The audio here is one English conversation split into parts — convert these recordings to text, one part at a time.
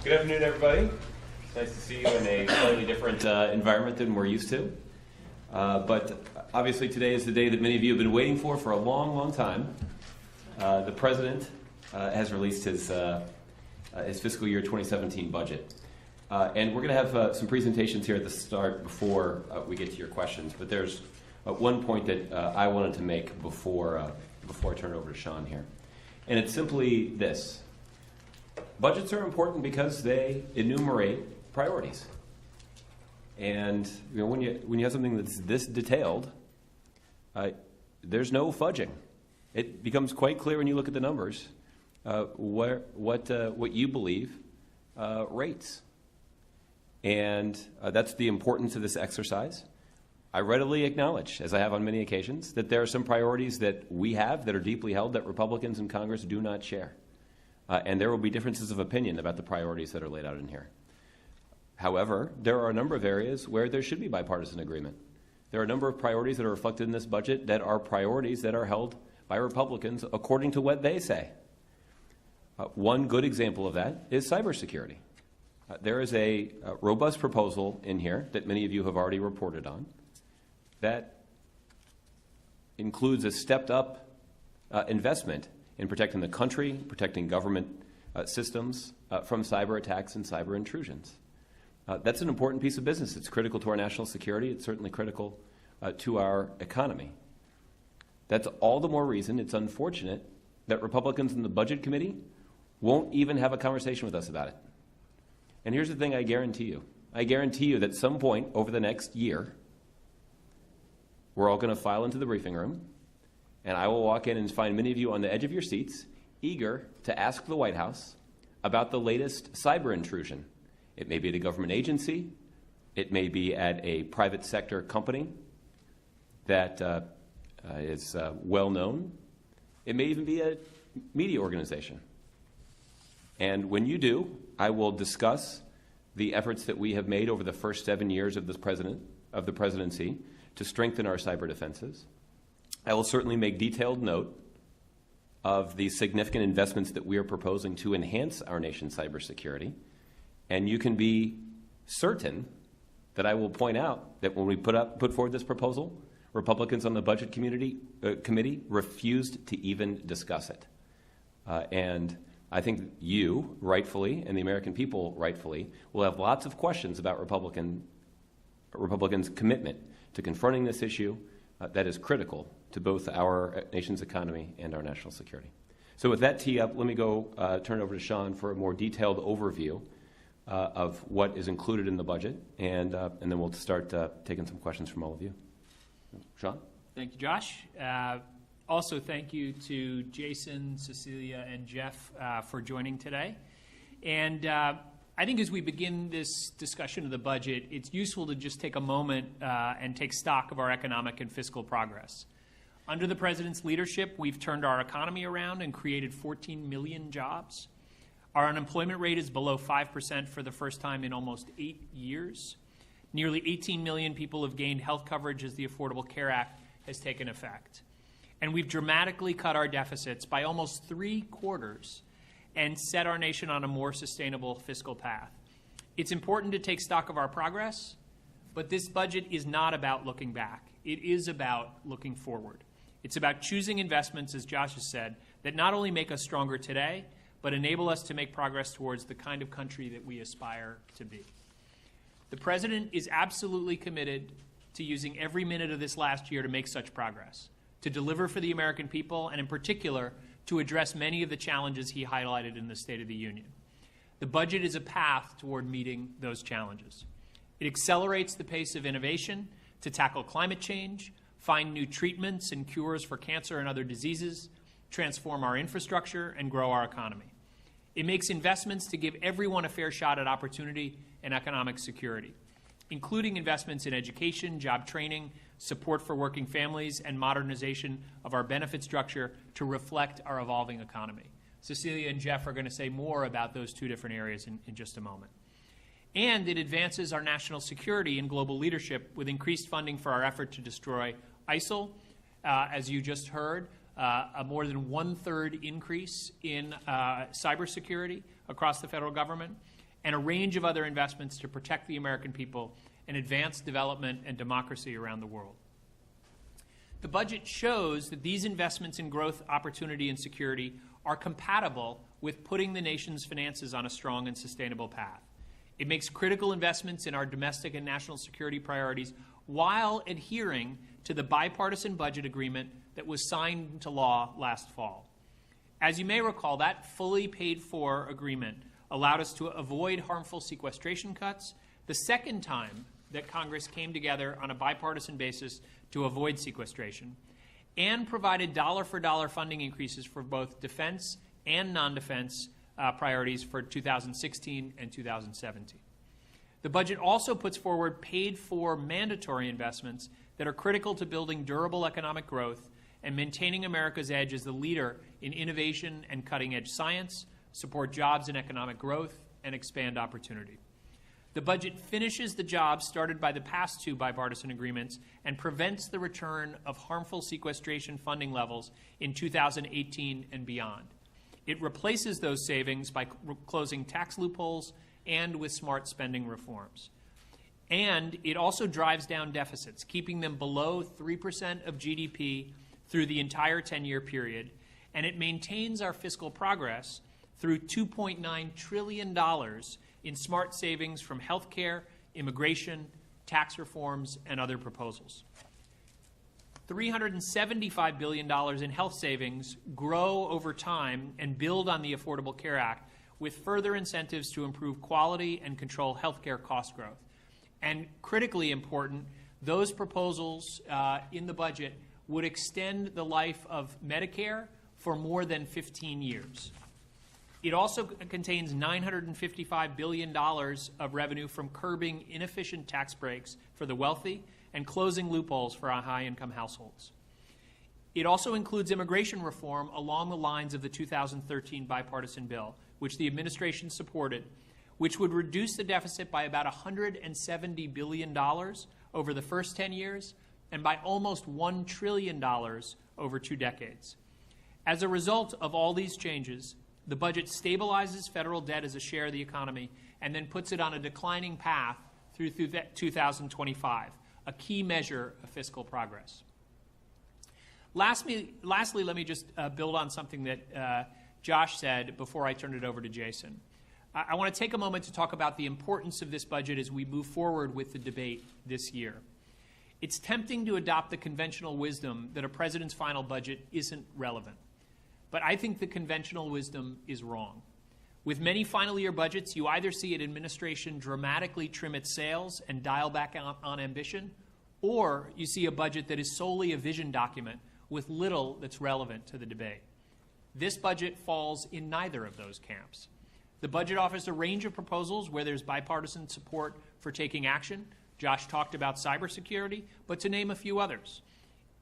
Good afternoon, everybody. It's nice to see you in a slightly different environment than we're used to. But obviously today is the day that many of you have been waiting for a long, long time. The President has released his fiscal year 2017 budget. And we're going to have some presentations here at the start before we get to your questions. But there's one point that I wanted to make before I turn it over to Sean here. And it's simply this. Budgets are important because they enumerate priorities. And when you have something that's this detailed, there's no fudging. It becomes quite clear when you look at the numbers what you believe rates. And that's the importance of this exercise. I readily acknowledge, as I have on many occasions, that there are some priorities that we have that are deeply held that Republicans in Congress do not share. And there will be differences of opinion about the priorities that are laid out in here. However, there are a number of areas where there should be bipartisan agreement. There are a number of priorities that are reflected in this budget that are priorities that are held by Republicans according to what they say. One good example of that is cybersecurity. There is a robust proposal in here that many of you have already reported on that includes a stepped-up investment in protecting the country, protecting government systems from cyber attacks and cyber intrusions. That's an important piece of business. It's critical to our national security. It's certainly critical to our economy. That's all the more reason it's unfortunate that Republicans in the Budget Committee won't even have a conversation with us about it. And here's the thing I guarantee you. I guarantee you that at some point over the next year, we're all going to file into the briefing room, and I will walk in and find many of you on the edge of your seats, eager to ask the White House about the latest cyber intrusion. It may be at a government agency. It may be at a private sector company that is well known. It may even be a media organization. And when you do, I will discuss the efforts that we have made over the first 7 years of the presidency to strengthen our cyber defenses. I will certainly make detailed note of the significant investments that we are proposing to enhance our nation's cybersecurity. And you can be certain that I will point out that when we put forward this proposal, Republicans on the Budget Committee refused to even discuss it. And I think you, rightfully, and the American people, rightfully, will have lots of questions about Republicans' commitment to confronting this issue that is critical to both our nation's economy and our national security. So with that tee up, let me go turn it over to Sean for a more detailed overview of what is included in the budget, and then we'll start taking some questions from all of you. Sean? Thank you, Josh. Also, thank you to Jason, Cecilia, and Jeff for joining today. And I think as we begin this discussion of the budget, it's useful to just take a moment and take stock of our economic and fiscal progress. Under the President's leadership, we've turned our economy around and created 14 million jobs. Our unemployment rate is below 5% for the first time in almost 8 years. Nearly 18 million people have gained health coverage as the Affordable Care Act has taken effect. And we've dramatically cut our deficits by almost 3/4 and set our nation on a more sustainable fiscal path. It's important to take stock of our progress, but this budget is not about looking back. It is about looking forward. It's about choosing investments, as Josh has said, that not only make us stronger today, but enable us to make progress towards the kind of country that we aspire to be. The President is absolutely committed to using every minute of this last year to make such progress, to deliver for the American people, and in particular, to address many of the challenges he highlighted in the State of the Union. The budget is a path toward meeting those challenges. It accelerates the pace of innovation to tackle climate change, find new treatments and cures for cancer and other diseases, transform our infrastructure, and grow our economy. It makes investments to give everyone a fair shot at opportunity and economic security, including investments in education, job training, support for working families, and modernization of our benefit structure to reflect our evolving economy. Cecilia and Jeff are going to say more about those two different areas in just a moment. And it advances our national security and global leadership with increased funding for our effort to destroy ISIL, as you just heard, a more than 1/3 increase in cybersecurity across the federal government, and a range of other investments to protect the American people and advance development and democracy around the world. The budget shows that these investments in growth, opportunity, and security are compatible with putting the nation's finances on a strong and sustainable path. It makes critical investments in our domestic and national security priorities while adhering to the bipartisan budget agreement that was signed into law last fall. As you may recall, that fully paid-for agreement allowed us to avoid harmful sequestration cuts, the second time that Congress came together on a bipartisan basis to avoid sequestration, and provided dollar-for-dollar funding increases for both defense and non-defense priorities for 2016 and 2017. The budget also puts forward paid-for mandatory investments that are critical to building durable economic growth and maintaining America's edge as the leader in innovation and cutting-edge science, support jobs and economic growth, and expand opportunity. The budget finishes the job started by the past two bipartisan agreements and prevents the return of harmful sequestration funding levels in 2018 and beyond. It replaces those savings by closing tax loopholes and with smart spending reforms. And it also drives down deficits, keeping them below 3% of GDP through the entire 10-year period, and it maintains our fiscal progress through $2.9 trillion in smart savings from health care, immigration, tax reforms, and other proposals. $375 billion in health savings grow over time and build on the Affordable Care Act with further incentives to improve quality and control health care cost growth. And critically important, those proposals in the budget would extend the life of Medicare for more than 15 years. It also contains $955 billion of revenue from curbing inefficient tax breaks for the wealthy and closing loopholes for our high-income households. It also includes immigration reform along the lines of the 2013 bipartisan bill, which the administration supported, which would reduce the deficit by about $170 billion over the first 10 years and by almost $1 trillion over 2 decades. As a result of all these changes, the budget stabilizes federal debt as a share of the economy and then puts it on a declining path through 2025, a key measure of fiscal progress. Lastly, let me just build on something that Josh said before I turn it over to Jason. I want to take a moment to talk about the importance of this budget as we move forward with the debate this year. It's tempting to adopt the conventional wisdom that a president's final budget isn't relevant. But I think the conventional wisdom is wrong. With many final year budgets, you either see an administration dramatically trim its sails and dial back on ambition, or you see a budget that is solely a vision document with little that's relevant to the debate. This budget falls in neither of those camps. The budget offers a range of proposals where there's bipartisan support for taking action. Josh talked about cybersecurity, but to name a few others.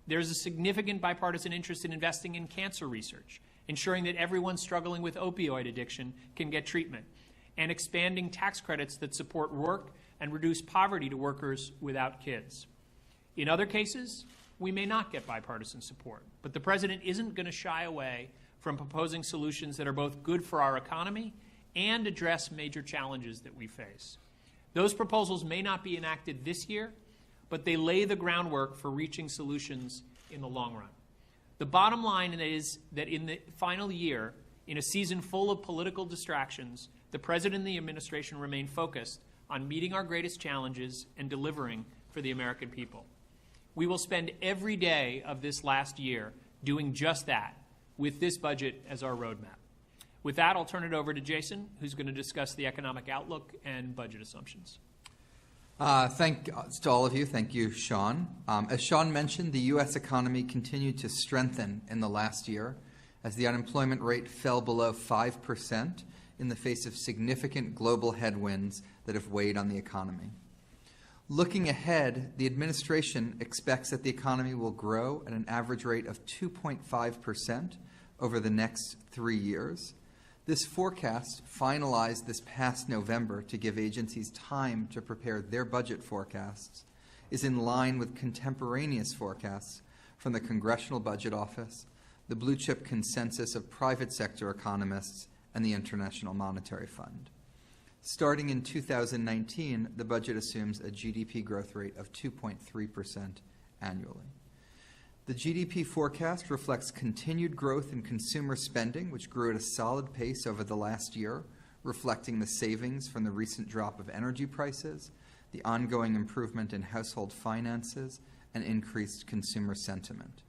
There's a significant bipartisan interest in investing in cancer research, ensuring that everyone struggling with opioid addiction can get treatment, and expanding tax credits that support work and reduce poverty to workers without kids. In other cases, we may not get bipartisan support, but the president isn't going to shy away from proposing solutions that are both good for our economy and address major challenges that we face. Those proposals may not be enacted this year, but they lay the groundwork for reaching solutions in the long run. The bottom line is that in the final year, in a season full of political distractions, the president and the administration remain focused on meeting our greatest challenges and delivering for the American people. We will spend every day of this last year doing just that, with this budget as our roadmap. With that, I'll turn it over to Jason, who's going to discuss the economic outlook and budget assumptions. Thanks to all of you. Thank you, Sean. As Sean mentioned, the U.S. economy continued to strengthen in the last year as the unemployment rate fell below 5% in the face of significant global headwinds that have weighed on the economy. Looking ahead, the administration expects that the economy will grow at an average rate of 2.5% over the next 3 years. This forecast, finalized this past November to give agencies time to prepare their budget forecasts, is in line with contemporaneous forecasts from the Congressional Budget Office, the Blue Chip Consensus of private sector economists, and the International Monetary Fund. Starting in 2019, the budget assumes a GDP growth rate of 2.3% annually. The GDP forecast reflects continued growth in consumer spending, which grew at a solid pace over the last year, reflecting the savings from the recent drop of energy prices, the ongoing improvement in household finances, and increased consumer sentiment.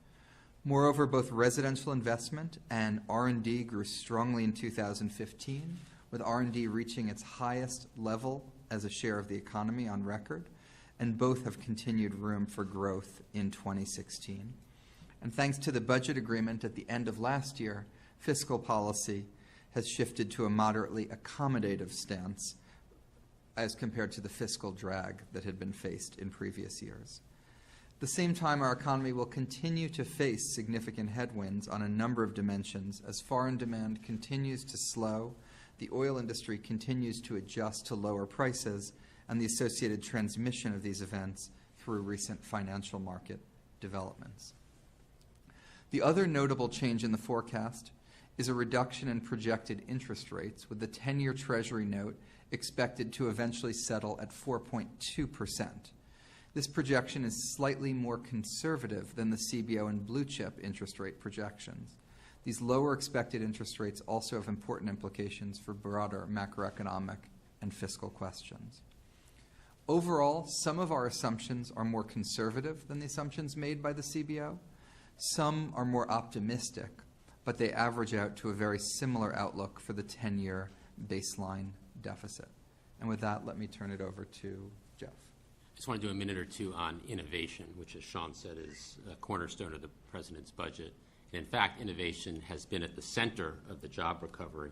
Moreover, both residential investment and R&D grew strongly in 2015, with R&D reaching its highest level as a share of the economy on record, and both have continued room for growth in 2016. And thanks to the budget agreement at the end of last year, fiscal policy has shifted to a moderately accommodative stance as compared to the fiscal drag that had been faced in previous years. At the same time, our economy will continue to face significant headwinds on a number of dimensions as foreign demand continues to slow, the oil industry continues to adjust to lower prices, and the associated transmission of these events through recent financial market developments. The other notable change in the forecast is a reduction in projected interest rates, with the 10-year Treasury note expected to eventually settle at 4.2%. This projection is slightly more conservative than the CBO and blue chip interest rate projections. These lower expected interest rates also have important implications for broader macroeconomic and fiscal questions. Overall, some of our assumptions are more conservative than the assumptions made by the CBO. Some are more optimistic, but they average out to a very similar outlook for the 10-year baseline deficit. And with that, let me turn it over to Jeff. I just want to do a minute or two on innovation, which, as Sean said, is a cornerstone of the President's budget. And in fact, innovation has been at the center of the job recovery.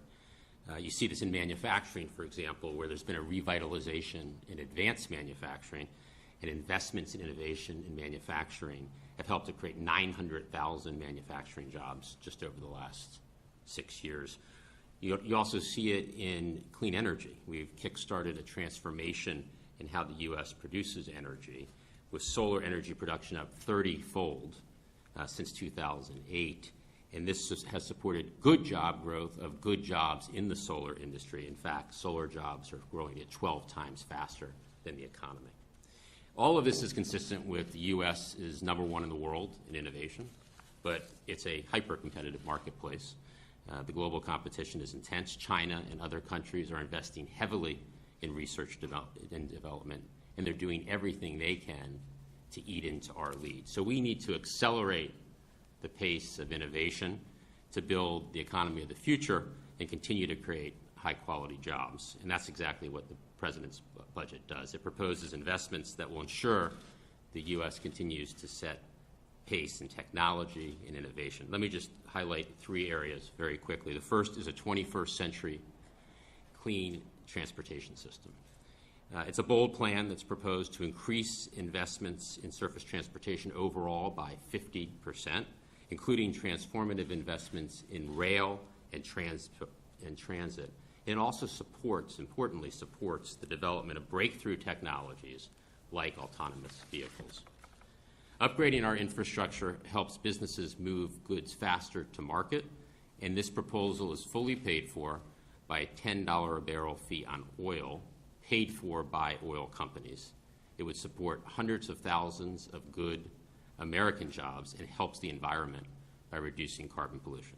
You see this in manufacturing, for example, where there's been a revitalization in advanced manufacturing, and investments in innovation in manufacturing have helped to create 900,000 manufacturing jobs just over the last 6 years. You also see it in clean energy. We've kickstarted a transformation in how the U.S. produces energy, with solar energy production up 30-fold since 2008. And this has supported good job growth of good jobs in the solar industry. In fact, solar jobs are growing at 12 times faster than the economy. All of this is consistent with the U.S. is number one in the world in innovation, but it's a hyper-competitive marketplace. The global competition is intense. China and other countries are investing heavily in research and development, and they're doing everything they can to eat into our lead. So we need to accelerate the pace of innovation to build the economy of the future and continue to create high-quality jobs. And that's exactly what the President's budget does. It proposes investments that will ensure the U.S. continues to set pace in technology and innovation. Let me just highlight 3 areas very quickly. The first is a 21st century clean transportation system. It's a bold plan that's proposed to increase investments in surface transportation overall by 50%, including transformative investments in rail and transit. It also importantly supports the development of breakthrough technologies like autonomous vehicles. Upgrading our infrastructure helps businesses move goods faster to market, and this proposal is fully paid for by a $10 a barrel fee on oil paid for by oil companies. It would support hundreds of thousands of good American jobs and helps the environment by reducing carbon pollution.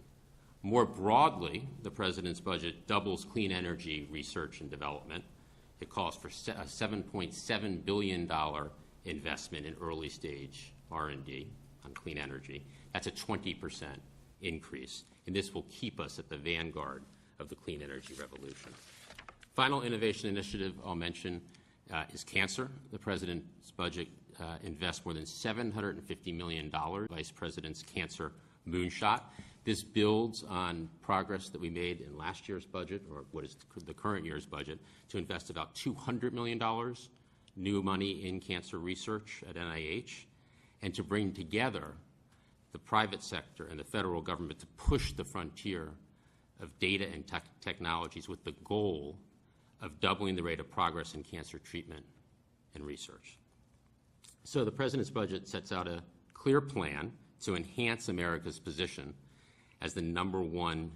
More broadly, the President's budget doubles clean energy research and development. It calls for a $7.7 billion investment in early-stage R&D on clean energy. That's a 20% increase, and this will keep us at the vanguard of the clean energy revolution. Final innovation initiative I'll mention is cancer. The President's budget invests more than $750 million in Vice President's cancer moonshot. This builds on progress that we made in last year's budget, or what is the current year's budget, to invest about $200 million new money in cancer research at NIH, and to bring together the private sector and the federal government to push the frontier of data and technologies with the goal of doubling the rate of progress in cancer treatment and research. So the President's budget sets out a clear plan to enhance America's position as the #1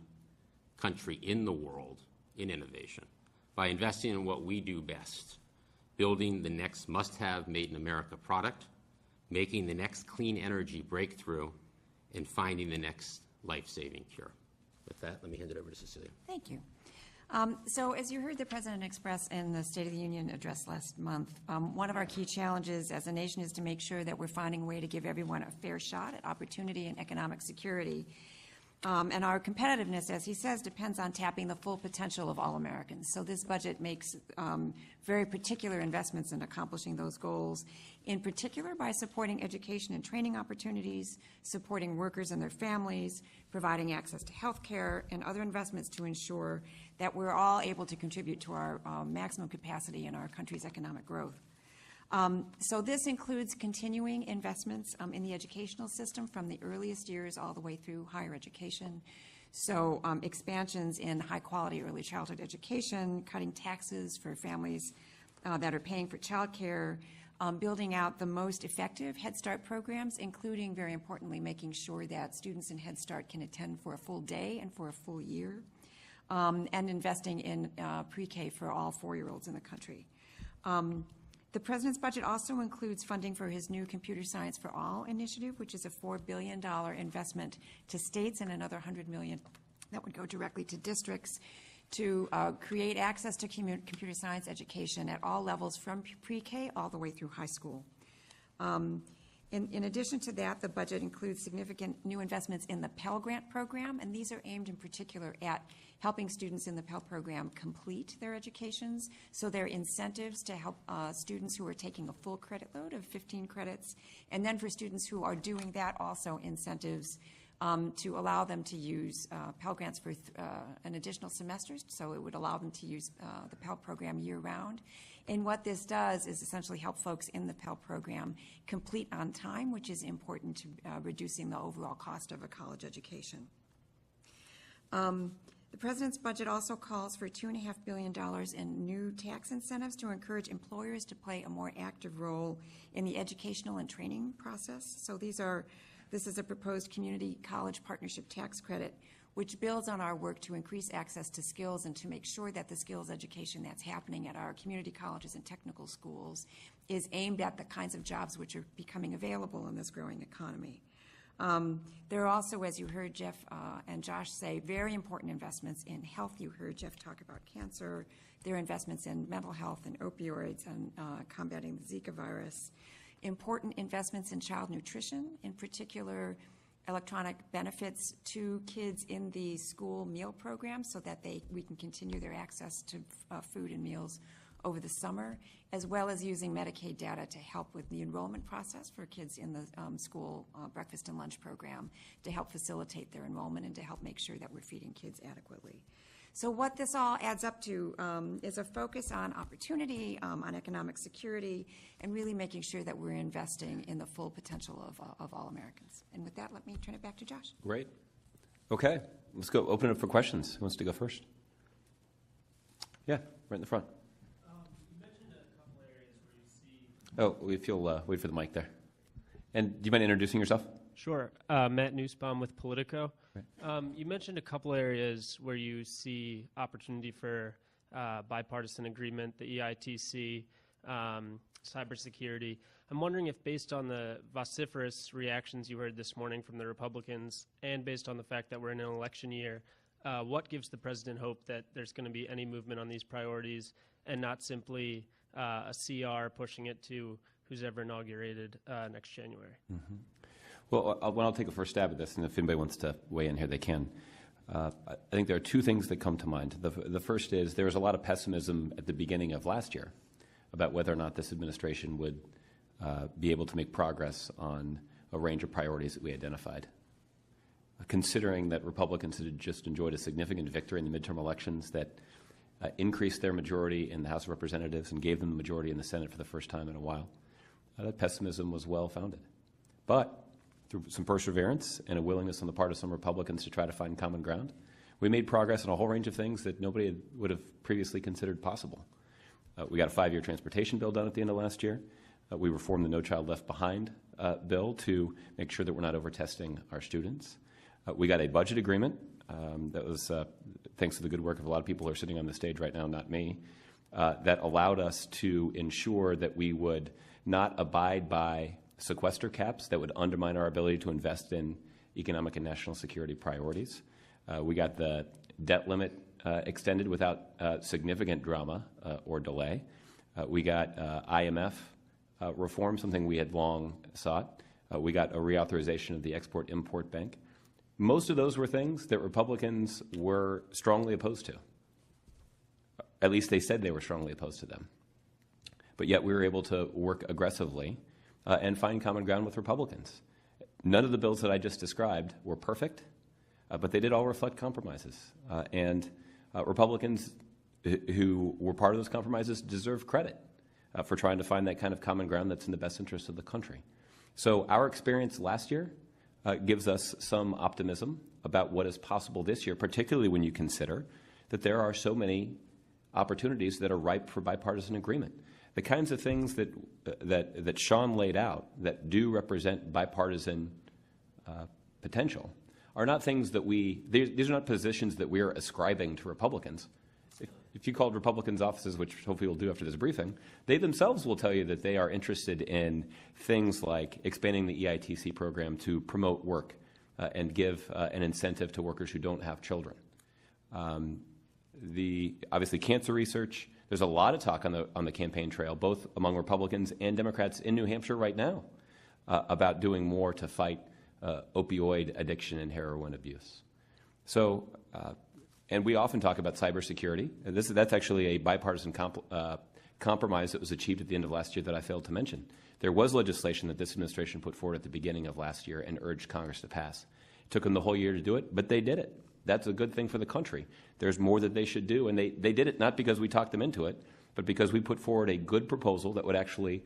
country in the world in innovation. by investing in what we do best, building the next must-have made in America product, making the next clean energy breakthrough, and finding the next life-saving cure. With that, let me hand it over to Cecilia. Thank you. So as you heard the President express in the State of the Union address last month, one of our key challenges as a nation is to make sure that we're finding a way to give everyone a fair shot at opportunity and economic security. And our competitiveness, as he says, depends on tapping the full potential of all Americans. So this budget makes very particular investments in accomplishing those goals, in particular by supporting education and training opportunities, supporting workers and their families, providing access to health care, and other investments to ensure that we're all able to contribute to our maximum capacity in our country's economic growth. So this includes continuing investments in the educational system from the earliest years all the way through higher education. So expansions in high-quality early childhood education, cutting taxes for families that are paying for child care, building out the most effective Head Start programs, including, very importantly, making sure that students in Head Start can attend for a full day and for a full year, and investing in pre-K for all 4-year-olds in the country. The President's budget also includes funding for his new Computer Science for All initiative, which is a $4 billion investment to states and another $100 million that would go directly to districts to create access to computer science education at all levels from pre-K all the way through high school. In addition to that, the budget includes significant new investments in the Pell Grant program, and these are aimed in particular at helping students in the Pell program complete their educations. So there are incentives to help students who are taking a full credit load of 15 credits, and then for students who are doing that, also incentives to allow them to use Pell Grants for an additional semester, so it would allow them to use the Pell program year-round. And what this does is essentially help folks in the Pell program complete on time, which is important to reducing the overall cost of a college education. The President's budget also calls for $2.5 billion in new tax incentives to encourage employers to play a more active role in the educational and training process. So this is a proposed community college partnership tax credit, which builds on our work to increase access to skills and to make sure that the skills education that's happening at our community colleges and technical schools is aimed at the kinds of jobs which are becoming available in this growing economy. There are also, as you heard Jeff and Josh say, very important investments in health. You heard Jeff talk about cancer. There are investments in mental health and opioids and combating the Zika virus. Important investments in child nutrition, in particular electronic benefits to kids in the school meal program so that we can continue their access to food and meals over the summer, as well as using Medicaid data to help with the enrollment process for kids in the school breakfast and lunch program to help facilitate their enrollment and to help make sure that we're feeding kids adequately. So what this all adds up to is a focus on opportunity, on economic security, and really making sure that we're investing in the full potential of all Americans. And with that, let me turn it back to Josh. Great. Okay, let's go open it up for questions. Who wants to go first? Yeah, right in the front. You mentioned a couple areas where you see... Oh, if you'll wait for the mic there. And do you mind introducing yourself? Sure. Matt Nussbaum with Politico. Right. You mentioned a couple areas where you see opportunity for bipartisan agreement, the EITC, cybersecurity. I'm wondering if, based on the vociferous reactions you heard this morning from the Republicans and based on the fact that we're in an election year, what gives the president hope that there's going to be any movement on these priorities and not simply a CR pushing it to who's ever inaugurated next January? Mm-hmm. Well, I'll take a first stab at this, and if anybody wants to weigh in here, they can. I think there are two things that come to mind. The first is there was a lot of pessimism at the beginning of last year about whether or not this administration would be able to make progress on a range of priorities that we identified. Considering that Republicans had just enjoyed a significant victory in the midterm elections that increased their majority in the House of Representatives and gave them the majority in the Senate for the first time in a while, that pessimism was well-founded. But through some perseverance and a willingness on the part of some Republicans to try to find common ground, we made progress on a whole range of things that nobody would have previously considered possible. We got a 5-year transportation bill done at the end of last year. We reformed the No Child Left Behind bill to make sure that we're not over-testing our students. We got a budget agreement that was thanks to the good work of a lot of people who are sitting on the stage right now, not me, that allowed us to ensure that we would not abide by sequester caps that would undermine our ability to invest in economic and national security priorities. We got the debt limit extended without significant drama or delay. We got IMF reform, something we had long sought. We got a reauthorization of the Export-Import Bank. Most of those were things that Republicans were strongly opposed to. At least they said they were strongly opposed to them. But yet we were able to work aggressively and find common ground with Republicans. None of the bills that I just described were perfect, but they did all reflect compromises. And Republicans who were part of those compromises deserve credit for trying to find that kind of common ground that's in the best interest of the country. So our experience last year gives us some optimism about what is possible this year, particularly when you consider that there are so many opportunities that are ripe for bipartisan agreement. The kinds of things that Sean laid out that do represent bipartisan potential are not things that these are not positions that we are ascribing to Republicans. If you called Republicans' offices, which hopefully we'll do after this briefing, they themselves will tell you that they are interested in things like expanding the EITC program to promote work and give an incentive to workers who don't have children. Obviously, cancer research. There's a lot of talk on the campaign trail, both among Republicans and Democrats in New Hampshire right now, about doing more to fight opioid addiction and heroin abuse. So, and we often talk about cybersecurity. That's actually a bipartisan compromise that was achieved at the end of last year that I failed to mention. There was legislation that this administration put forward at the beginning of last year and urged Congress to pass. It took them the whole year to do it, but they did it. That's a good thing for the country. There's more that they should do, and they did it not because we talked them into it, but because we put forward a good proposal that would actually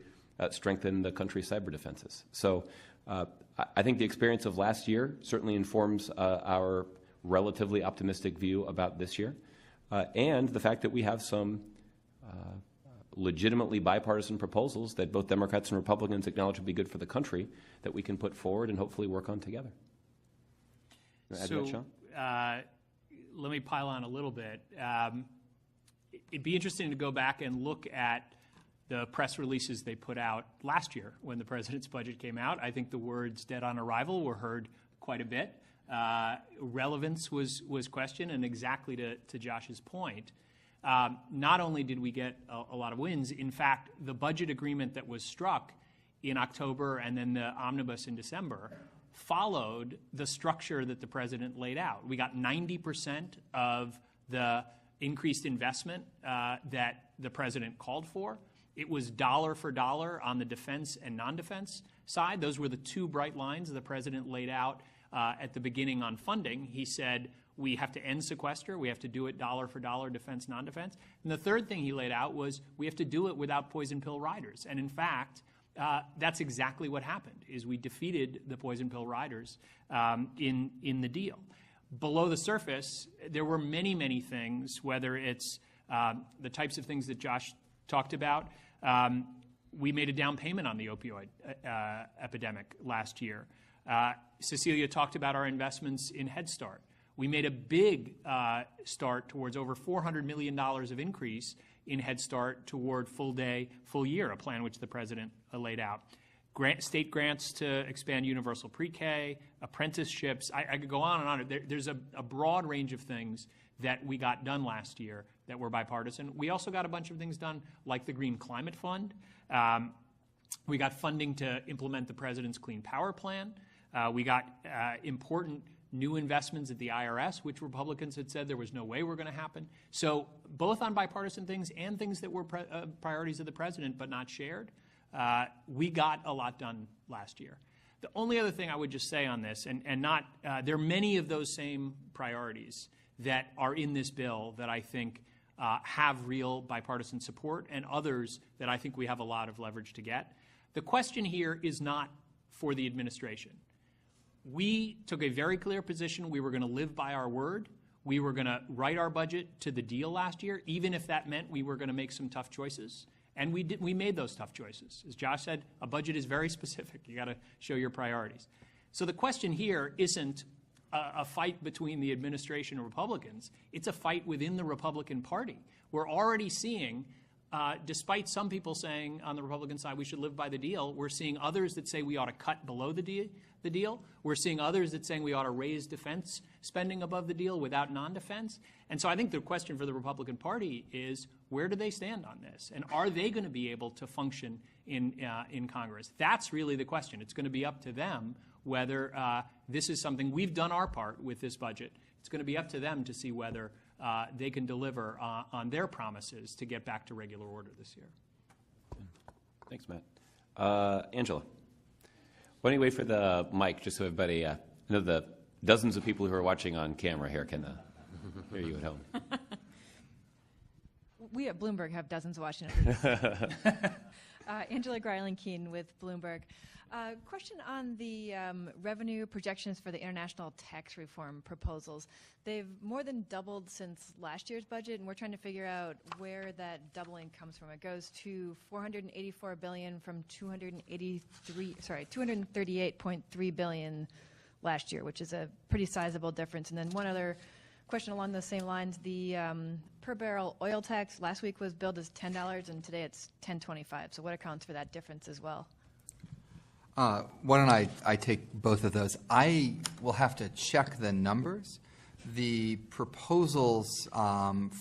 strengthen the country's cyber defenses. So I think the experience of last year certainly informs our relatively optimistic view about this year, and the fact that we have some legitimately bipartisan proposals that both Democrats and Republicans acknowledge would be good for the country that we can put forward and hopefully work on together. Add to that, Sean? Let me pile on a little bit. It'd be interesting to go back and look at the press releases they put out last year when the president's budget came out. I think the words "dead on arrival" were heard quite a bit. Relevance was questioned, and exactly to Josh's point, not only did we get a lot of wins, in fact, the budget agreement that was struck in October and then the omnibus in December followed the structure that the president laid out. We got 90% of the increased investment that the president called for. It was dollar for dollar on the defense and non-defense side. Those were the two bright lines the president laid out at the beginning on funding. He said, we have to end sequester. We have to do it dollar for dollar, defense, non-defense. And the third thing he laid out was we have to do it without poison pill riders. And in fact, that's exactly what happened, is we defeated the poison pill riders in the deal. Below the surface, there were many, many things, whether it's the types of things that Josh talked about. We made a down payment on the opioid epidemic last year. Cecilia talked about our investments in Head Start. We made a big start towards over $400 million of increase in Head Start toward full day, full year, a plan which the president laid out. State grants to expand universal pre-K, apprenticeships. I could go on and on. There's a broad range of things that we got done last year that were bipartisan. We also got a bunch of things done, like the Green Climate Fund. We got funding to implement the president's Clean Power Plan. We got important new investments at the IRS, which Republicans had said there was no way were going to happen. So both on bipartisan things and things that were priorities of the president but not shared, we got a lot done last year. The only other thing I would just say on this, and not, there are many of those same priorities that are in this bill that I think have real bipartisan support, and others that I think we have a lot of leverage to get. The question here is not for the administration. We took a very clear position. We were going to live by our word. We were going to write our budget to the deal last year, even if that meant we were going to make some tough choices. And we made those tough choices. As Josh said, a budget is very specific. You got to show your priorities. So the question here isn't, a fight between the administration and Republicans. It's a fight within the Republican Party. We're already seeing, despite some people saying on the Republican side we should live by the deal, we're seeing others that say we ought to cut below the deal. We're seeing others that saying we ought to raise defense spending above the deal without non-defense. And so I think the question for the Republican Party is, where do they stand on this? And are they going to be able to function in Congress? That's really the question. It's going to be up to them whether this is something, we've done our part with this budget. It's going to be up to them to see whether they can deliver on their promises to get back to regular order this year. Thanks, Matt. Angela, why don't you wait for the mic just so everybody, the dozens of people who are watching on camera here can hear you at home. We at Bloomberg have dozens watching. Angela Greiling-Keene with Bloomberg. Question on the revenue projections for the international tax reform proposals. They've more than doubled since last year's budget, and we're trying to figure out where that doubling comes from. It goes to $484 billion from $238.3 billion last year, which is a pretty sizable difference. And then one other question along those same lines: the per barrel oil tax last week was billed as $10, and today it's $10.25. So what accounts for that difference as well? Why don't I take both of those? I will have to check the numbers. The proposals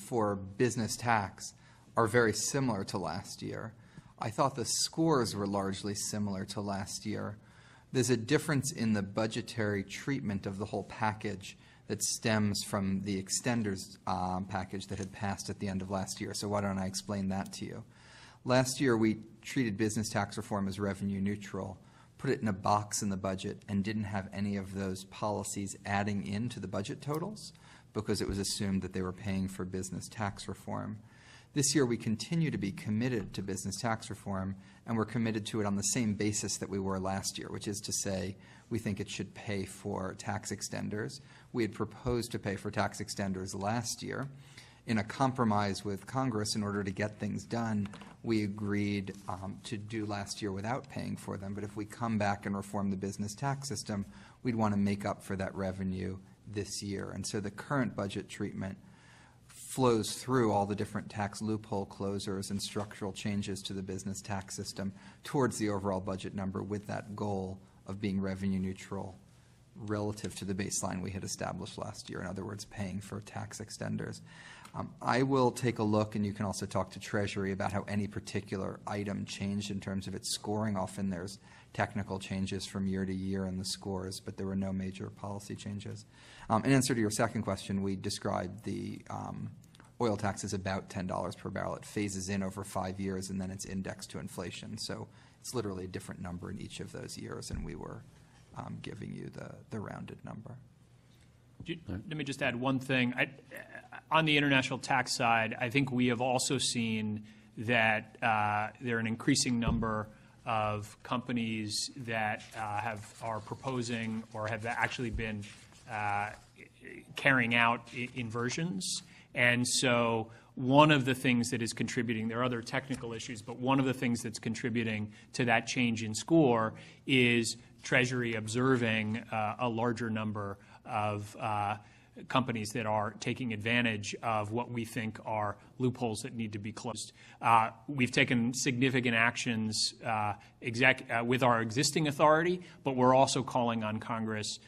for business tax are very similar to last year. I thought the scores were largely similar to last year. There's a difference in the budgetary treatment of the whole package that stems from the extenders package that had passed at the end of last year. So why don't I explain that to you? Last year, we treated business tax reform as revenue neutral, put it in a box in the budget, and didn't have any of those policies adding into the budget totals because it was assumed that they were paying for business tax reform. This year, we continue to be committed to business tax reform, and we're committed to it on the same basis that we were last year, which is to say we think it should pay for tax extenders. We had proposed to pay for tax extenders last year. In a compromise with Congress, in order to get things done, we agreed to do last year without paying for them. But if we come back and reform the business tax system, we'd want to make up for that revenue this year. And so the current budget treatment flows through all the different tax loophole closures and structural changes to the business tax system towards the overall budget number, with that goal of being revenue neutral relative to the baseline we had established last year. In other words, paying for tax extenders. I will take a look, and you can also talk to Treasury about how any particular item changed in terms of its scoring. Often there's technical changes from year to year in the scores, but there were no major policy changes. In answer to your second question, we described the oil tax as about $10 per barrel. It phases in over 5 years, and then it's indexed to inflation. So it's literally a different number in each of those years, and we were giving you the rounded number. Let me just add one thing. On the international tax side, I think we have also seen that there are an increasing number of companies that are proposing or have actually been carrying out inversions. And so one of the things that is contributing, there are other technical issues, but one of the things that's contributing to that change in score is Treasury observing a larger number of companies that are taking advantage of what we think are loopholes that need to be closed. We've taken significant actions with our existing authority, but we're also calling on Congress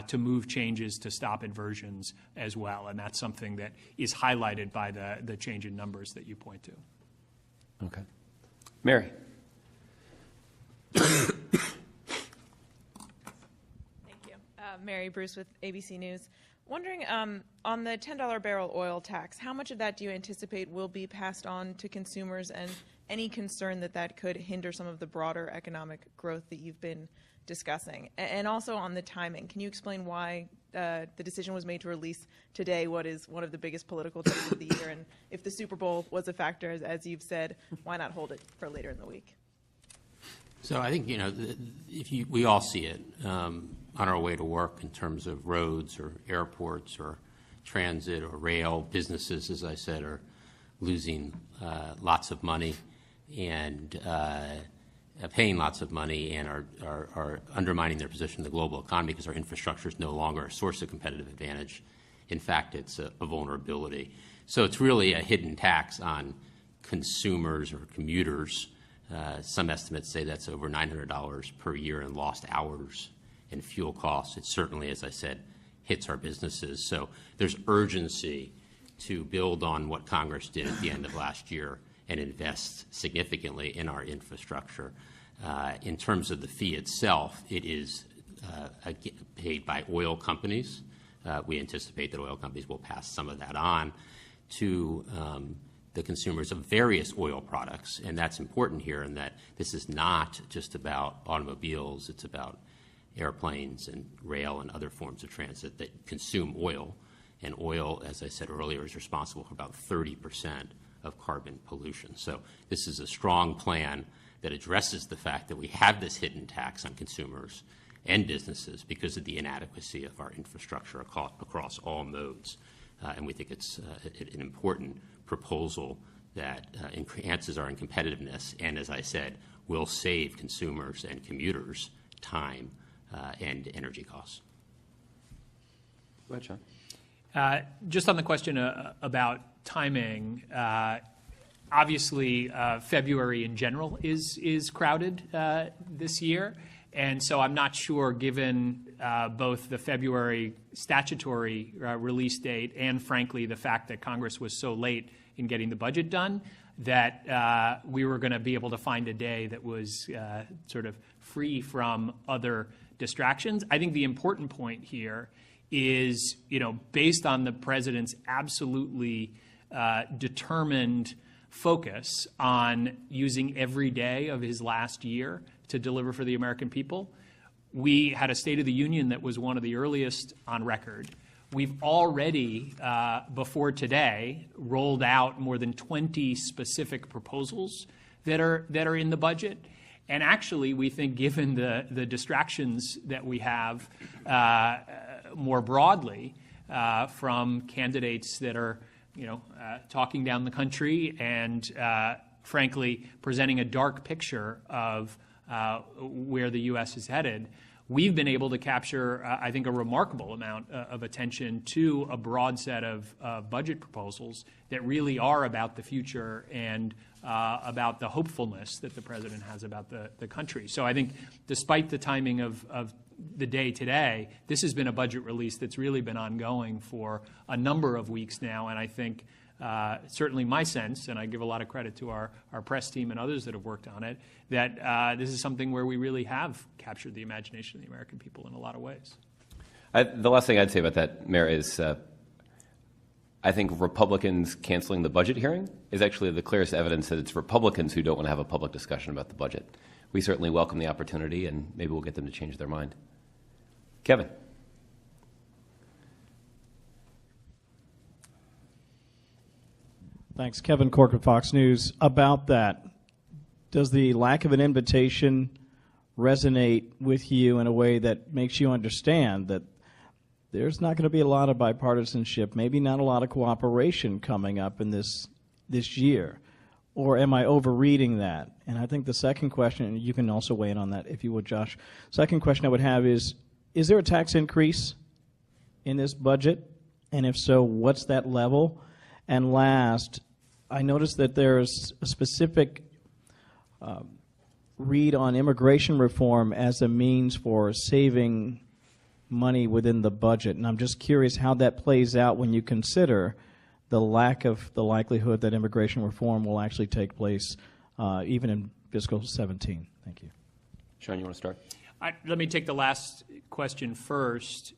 to move changes to stop inversions as well, and that's something that is highlighted by the change in numbers that you point to. Okay. Mary. Thank you. Mary Bruce with ABC News. Wondering, on the $10 barrel oil tax, how much of that do you anticipate will be passed on to consumers, and any concern that that could hinder some of the broader economic growth that you've been discussing? And also on the timing, can you explain why the decision was made to release today what is one of the biggest political days of the year? And if the Super Bowl was a factor, as you've said, why not hold it for later in the week? So I think, we all see it on our way to work in terms of roads or airports or transit or rail. Businesses, as I said, are losing lots of money. And paying lots of money and are undermining their position in the global economy because our infrastructure is no longer a source of competitive advantage. In fact, it's a vulnerability. So it's really a hidden tax on consumers or commuters. Some estimates say that's over $900 per year in lost hours and fuel costs. It certainly, as I said, hits our businesses. So there's urgency to build on what Congress did at the end of last year and invest significantly in our infrastructure. In terms of the fee itself, it is paid by oil companies. We anticipate that oil companies will pass some of that on to the consumers of various oil products. And that's important here in that this is not just about automobiles, it's about airplanes and rail and other forms of transit that consume oil. And oil, as I said earlier, is responsible for about 30% of carbon pollution. So this is a strong plan that addresses the fact that we have this hidden tax on consumers and businesses because of the inadequacy of our infrastructure across all modes. And we think it's an important proposal that enhances our competitiveness and, as I said, will save consumers and commuters time and energy costs. Go ahead, Sean. Just on the question about timing, obviously February in general is crowded this year. And so I'm not sure, given both the February statutory release date and, frankly, the fact that Congress was so late in getting the budget done, that we were going to be able to find a day that was sort of free from other distractions. I think the important point here is, based on the president's absolutely determined focus on using every day of his last year to deliver for the American people. We had a State of the Union that was one of the earliest on record. We've already, before today, rolled out more than 20 specific proposals that are in the budget. And actually, we think, given the distractions that we have more broadly from candidates that are, talking down the country and, frankly, presenting a dark picture of where the U.S. is headed, we've been able to capture, I think, a remarkable amount of attention to a broad set of budget proposals that really are about the future and about the hopefulness that the president has about the country. So I think despite the timing of the day today, this has been a budget release that's really been ongoing for a number of weeks now, and I think certainly my sense, and I give a lot of credit to our press team and others that have worked on it, that this is something where we really have captured the imagination of the American people in a lot of ways. The last thing I'd say about that, Mayor, is I think Republicans canceling the budget hearing is actually the clearest evidence that it's Republicans who don't want to have a public discussion about the budget. We certainly welcome the opportunity, and maybe we'll get them to change their mind. Kevin. Thanks. Kevin Corcoran, Fox News. About that, does the lack of an invitation resonate with you in a way that makes you understand that there's not going to be a lot of bipartisanship, maybe not a lot of cooperation coming up in this year? Or am I overreading that? And I think the second question, and you can also weigh in on that if you would, Josh. Second question I would have is there a tax increase in this budget? And if so, what's that level? And last, I noticed that there's a specific read on immigration reform as a means for saving money within the budget. And I'm just curious how that plays out when you consider the lack of the likelihood that immigration reform will actually take place even in fiscal 17. Thank you. Sean, you want to start? Let me take the last question first.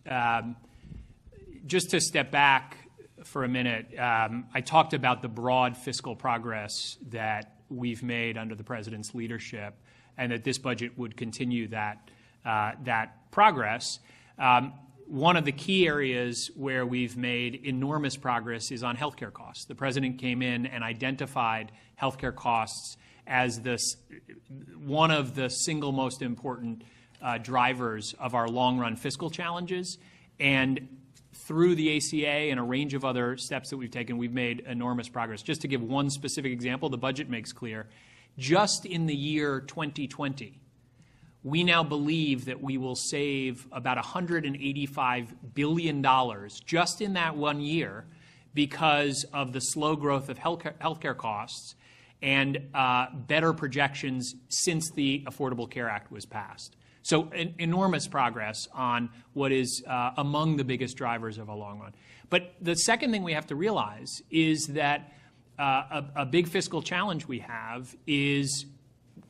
Just to step back for a minute, I talked about the broad fiscal progress that we've made under the president's leadership, and that this budget would continue that progress. One of the key areas where we've made enormous progress is on healthcare costs. The president came in and identified healthcare costs as one of the single most important drivers of our long-run fiscal challenges. And through the ACA and a range of other steps that we've taken, we've made enormous progress. Just to give one specific example, the budget makes clear just in the year 2020, we now believe that we will save about $185 billion just in that 1 year because of the slow growth of healthcare costs and better projections since the Affordable Care Act was passed. So enormous progress on what is among the biggest drivers of a long run. But the second thing we have to realize is that a big fiscal challenge we have is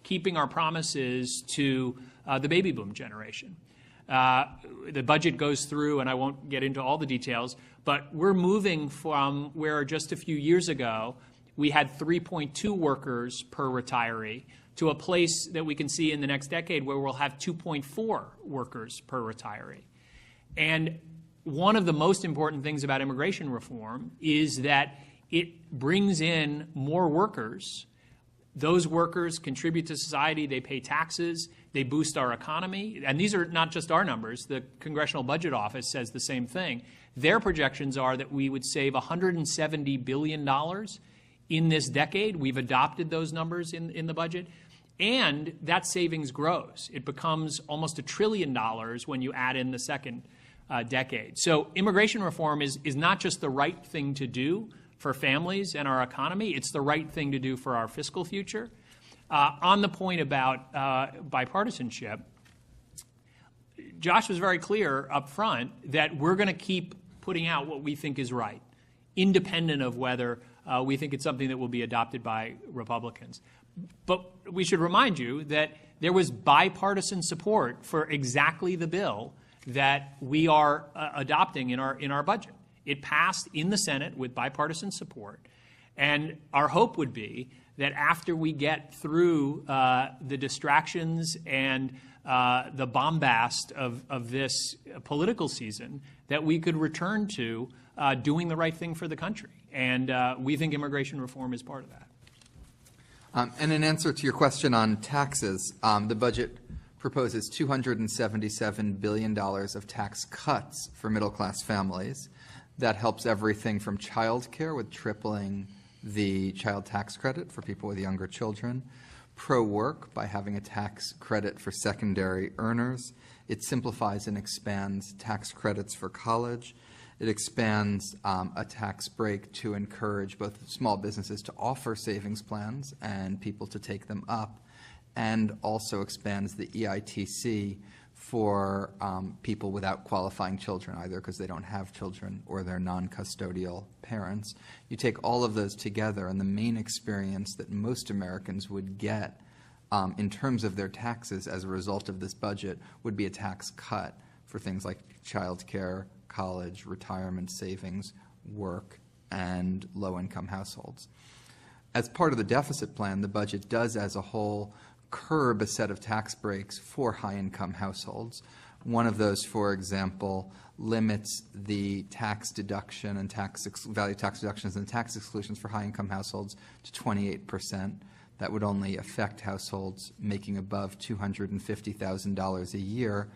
keeping our promises to the baby boom generation. The budget goes through, and I won't get into all the details, but we're moving from where just a few years ago we had 3.2 workers per retiree to a place that we can see in the next decade where we'll have 2.4 workers per retiree. And one of the most important things about immigration reform is that it brings in more workers. Those workers contribute to society, they pay taxes, they boost our economy. And these are not just our numbers. The Congressional Budget Office says the same thing. Their projections are that we would save $170 billion in this decade. We've adopted those numbers in the budget. And that savings grows. It becomes almost $1 trillion when you add in the second decade. So immigration reform is not just the right thing to do for families and our economy, it's the right thing to do for our fiscal future. On the point about bipartisanship, Josh was very clear up front that we're going to keep putting out what we think is right, independent of whether we think it's something that will be adopted by Republicans. But we should remind you that there was bipartisan support for exactly the bill that we are adopting in our budget. It passed in the Senate with bipartisan support. And our hope would be that after we get through the distractions and the bombast of this political season, that we could return to doing the right thing for the country. And we think immigration reform is part of that. And in answer to your question on taxes, the budget proposes $277 billion of tax cuts for middle-class families. That helps everything from child care, with tripling the child tax credit for people with younger children, pro-work by having a tax credit for secondary earners. It simplifies and expands tax credits for college. It expands a tax break to encourage both small businesses to offer savings plans and people to take them up, and also expands the EITC for people without qualifying children, either because they don't have children or they're non-custodial parents. You take all of those together, and the main experience that most Americans would get in terms of their taxes as a result of this budget would be a tax cut for things like child care, college, retirement savings, work, and low-income households. As part of the deficit plan, the budget does as a whole curb a set of tax breaks for high-income households. One of those, for example, limits the tax deduction and value tax deductions and tax exclusions for high-income households to 28%. That would only affect households making above $250,000 a year.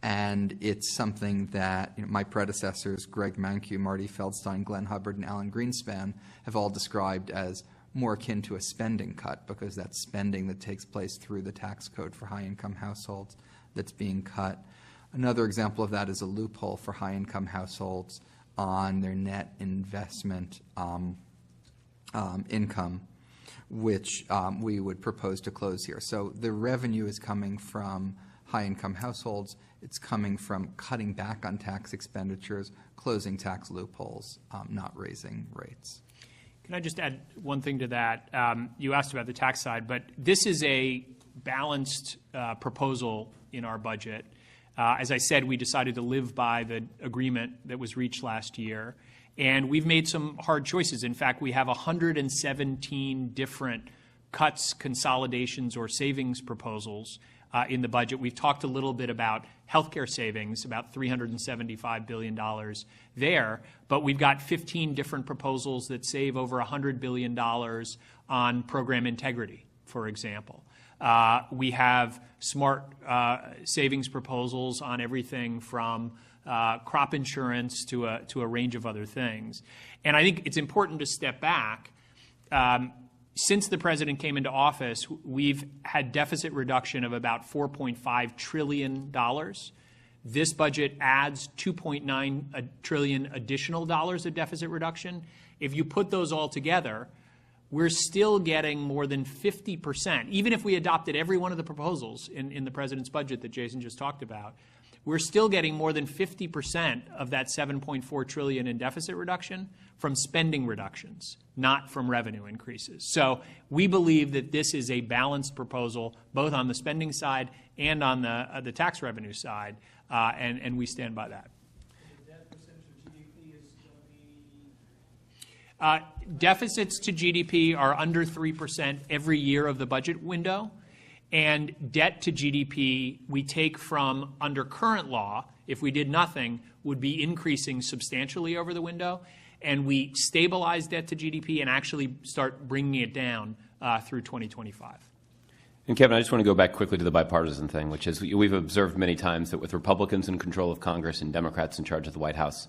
And it's something that my predecessors, Greg Mankiw, Marty Feldstein, Glenn Hubbard, and Alan Greenspan, have all described as more akin to a spending cut, because that's spending that takes place through the tax code for high-income households that's being cut. Another example of that is a loophole for high-income households on their net investment income, which we would propose to close here. So the revenue is coming from high-income households. It's coming from cutting back on tax expenditures, closing tax loopholes, not raising rates. Can I just add one thing to that? You asked about the tax side, but this is a balanced proposal in our budget. As I said, we decided to live by the agreement that was reached last year, and we've made some hard choices. In fact, we have 117 different cuts, consolidations, or savings proposals in the budget. We've talked a little bit about healthcare savings, about $375 billion there, but we've got 15 different proposals that save over $100 billion on program integrity, for example. We have smart savings proposals on everything from crop insurance to a range of other things. And I think it's important to step back. since the president came into office, we've had deficit reduction of about $4.5 trillion. This budget adds $2.9 trillion additional dollars of deficit reduction. If you put those all together, we're still getting more than 50%. Even if we adopted every one of the proposals in the president's budget that Jason just talked about, we're still getting more than 50% of that $7.4 trillion in deficit reduction from spending reductions, not from revenue increases. So we believe that this is a balanced proposal, both on the spending side and on the tax revenue side, and we stand by that. Deficits to GDP are under 3% every year of the budget window, and debt to GDP we take from, under current law, if we did nothing, would be increasing substantially over the window, and we stabilize debt to GDP and actually start bringing it down through 2025. And Kevin, I just want to go back quickly to the bipartisan thing, which is we've observed many times that with Republicans in control of Congress and Democrats in charge of the White House,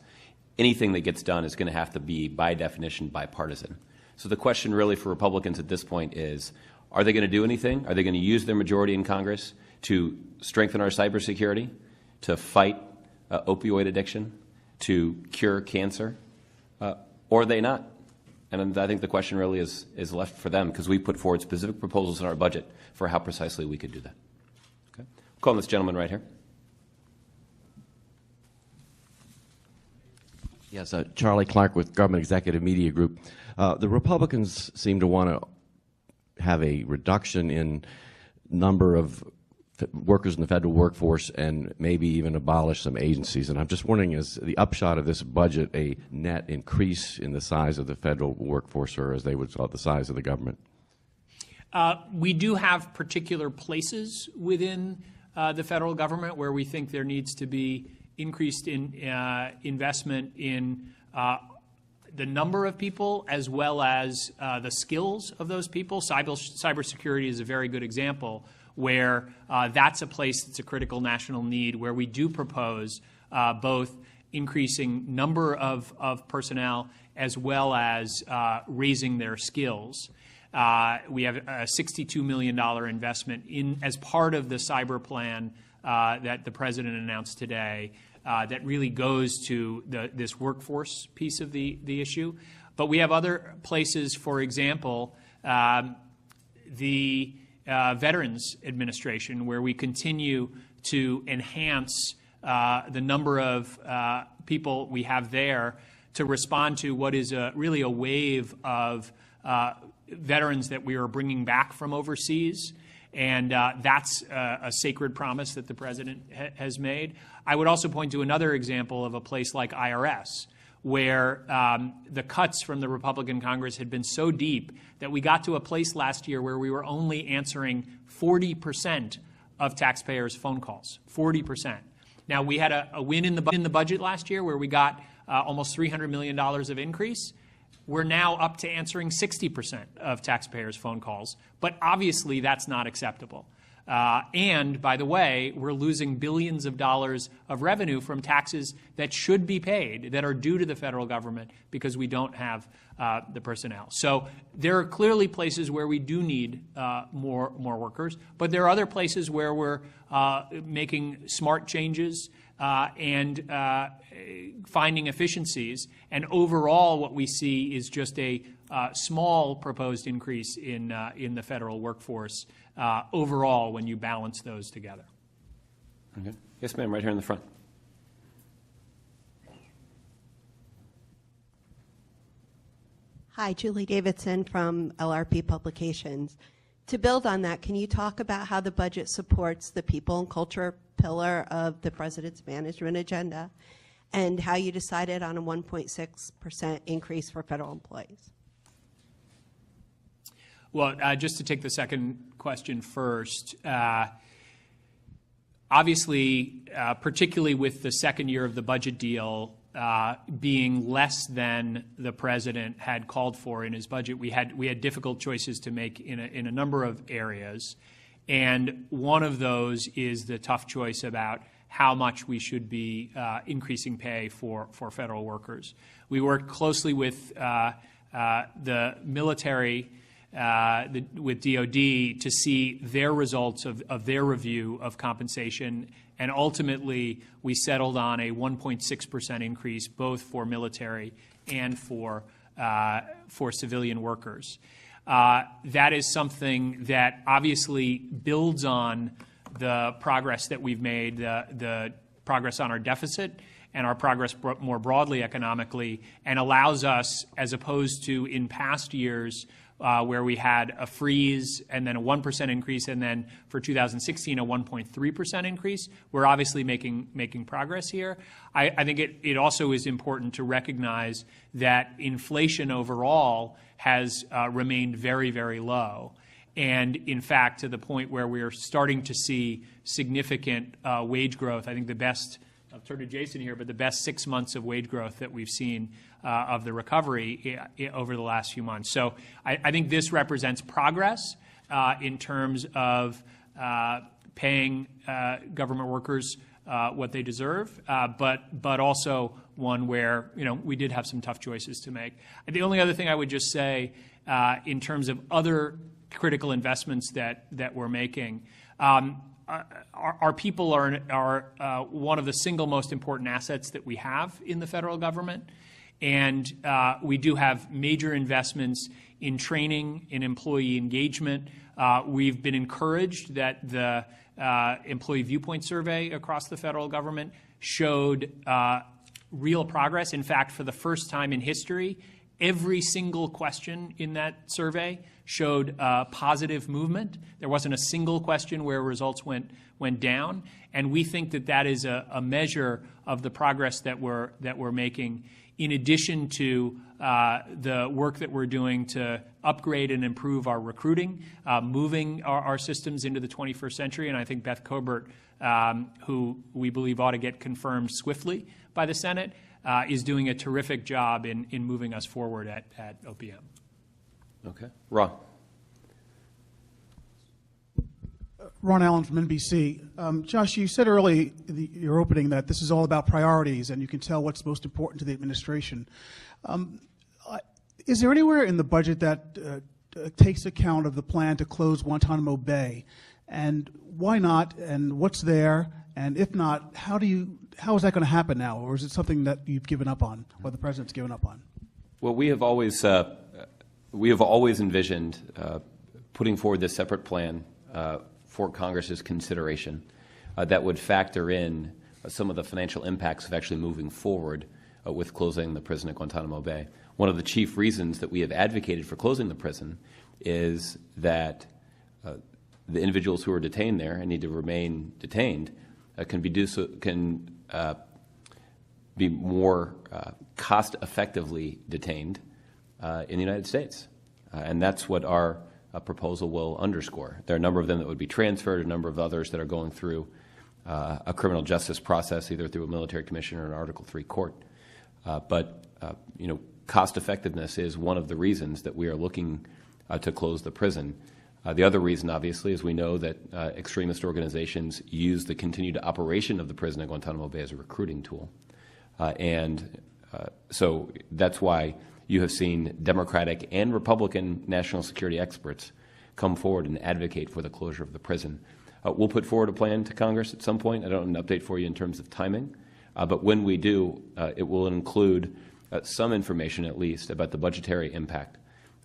anything that gets done is going to have to be, by definition, bipartisan. So the question really for Republicans at this point is, are they going to do anything? Are they going to use their majority in Congress to strengthen our cybersecurity, to fight opioid addiction, to cure cancer, or are they not? And I think the question really is left for them, because we put forward specific proposals in our budget for how precisely we could do that. Okay. We'll call on this gentleman right here. Yes, Charlie Clark with Government Executive Media Group. The Republicans seem to want to have a reduction in number of workers in the federal workforce and maybe even abolish some agencies. And I'm just wondering, is the upshot of this budget a net increase in the size of the federal workforce, or as they would call it, the size of the government? We do have particular places within the federal government where we think there needs to be increased in investment in the number of people as well as the skills of those people. Cybersecurity is a very good example where that's a place that's a critical national need, where we do propose both increasing number of personnel as well as raising their skills. We have a $62 million investment as part of the cyber plan that the president announced today that really goes to this workforce piece of the issue. But we have other places, for example, the Veterans Administration, where we continue to enhance the number of people we have there to respond to what is really a wave of veterans that we are bringing back from overseas. And that's a sacred promise that the president has made. I would also point to another example of a place like IRS, where the cuts from the Republican Congress had been so deep that we got to a place last year where we were only answering 40% of taxpayers' phone calls, 40%. Now, we had a win in the budget last year where we got almost $300 million of increase. We're now up to answering 60% of taxpayers' phone calls, but obviously that's not acceptable. And, by the way, we're losing billions of dollars of revenue from taxes that should be paid, that are due to the federal government, because we don't have the personnel. So there are clearly places where we do need more workers, but there are other places where we're making smart changes and finding efficiencies. And overall, what we see is just a small proposed increase in the federal workforce overall when you balance those together. Okay. Yes, ma'am, right here in the front. Hi, Julie Davidson from LRP Publications. To build on that, can you talk about how the budget supports the people and culture pillar of the president's management agenda, and how you decided on a 1.6% increase for federal employees? Well, just to take the second question first, obviously, particularly with the second year of the budget deal being less than the president had called for in his budget, we had difficult choices to make in a number of areas. And one of those is the tough choice about how much we should be increasing pay for federal workers. We worked closely with the military with DOD to see their results of their review of compensation. And ultimately, we settled on a 1.6% increase, both for military and for civilian workers. That is something that obviously builds on the progress that we've made, the progress on our deficit and our progress more broadly economically, and allows us, as opposed to in past years where we had a freeze and then a 1% increase, and then for 2016 a 1.3% increase, we're obviously making progress here. I think it also is important to recognize that inflation overall has remained very, very low. And in fact, to the point where we're starting to see significant wage growth. I think the best, I'll turn to Jason here, but the best 6 months of wage growth that we've seen of the recovery over the last few months. So I think this represents progress in terms of paying government workers what they deserve, but also one where we did have some tough choices to make. And the only other thing I would just say in terms of other critical investments that we're making, our people are one of the single most important assets that we have in the federal government. And we do have major investments in training, in employee engagement. We've been encouraged that the employee viewpoint survey across the federal government showed real progress. In fact, for the first time in history, every single question in that survey showed positive movement. There wasn't a single question where results went down. And we think that is a measure of the progress that we're making, in addition to the work that we're doing to upgrade and improve our recruiting, moving our systems into the 21st century. And I think Beth Cobert, who we believe ought to get confirmed swiftly by the Senate, is doing a terrific job in moving us forward at OPM. Okay. Ron. Ron Allen from NBC. Josh, you said early in your opening that this is all about priorities and you can tell what's most important to the administration. Is there anywhere in the budget that takes account of the plan to close Guantanamo Bay? And why not? And what's there? And if not, how is that going to happen now? Or is it something that you've given up on, or the president's given up on? Well, we have always envisioned putting forward this separate plan for Congress's consideration that would factor in some of the financial impacts of actually moving forward with closing the prison at Guantanamo Bay. One of the chief reasons that we have advocated for closing the prison is that the individuals who are detained there and need to remain detained can be more cost-effectively detained in the United States. And that's what our proposal will underscore. There are a number of them that would be transferred, a number of others that are going through a criminal justice process, either through a military commission or an Article III court. But cost-effectiveness is one of the reasons that we are looking to close the prison. The other reason, obviously, is we know that extremist organizations use the continued operation of the prison at Guantanamo Bay as a recruiting tool. So that's why you have seen Democratic and Republican national security experts come forward and advocate for the closure of the prison. We'll put forward a plan to Congress at some point. I don't have an update for you in terms of timing. But when we do, it will include some information, at least, about the budgetary impact.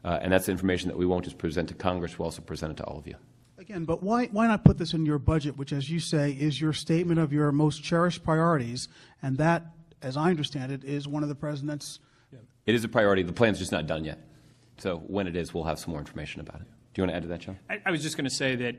And that's information that we won't just present to Congress, we'll also present it to all of you. Again, but why not put this in your budget, which, as you say, is your statement of your most cherished priorities, and that, as I understand it, is one of the president's... It is a priority. The plan's just not done yet. So when it is, we'll have some more information about it. Do you want to add to that, John? I was just going to say that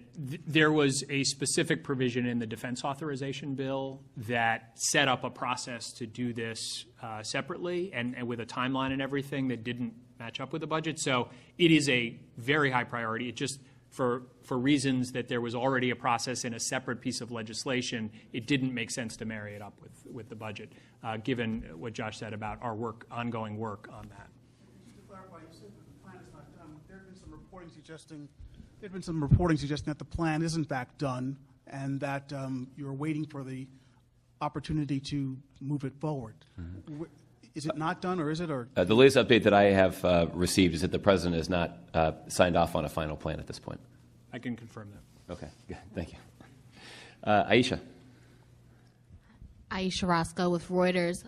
there was a specific provision in the defense authorization bill that set up a process to do this separately and with a timeline and everything that didn't match up with the budget. So it is a very high priority. It just, for reasons that there was already a process in a separate piece of legislation, it didn't make sense to marry it up with the budget, given what Josh said about our ongoing work on that. Just to clarify, you said that the plan is not done. There have been some reporting suggesting that the plan is in fact done and that you're waiting for the opportunity to move it forward. Mm-hmm. Is it not done, or is it? Or The latest update that I have received is that the president has not signed off on a final plan at this point. I can confirm that. Okay, good. Thank you. Aisha. Aisha Roscoe with Reuters.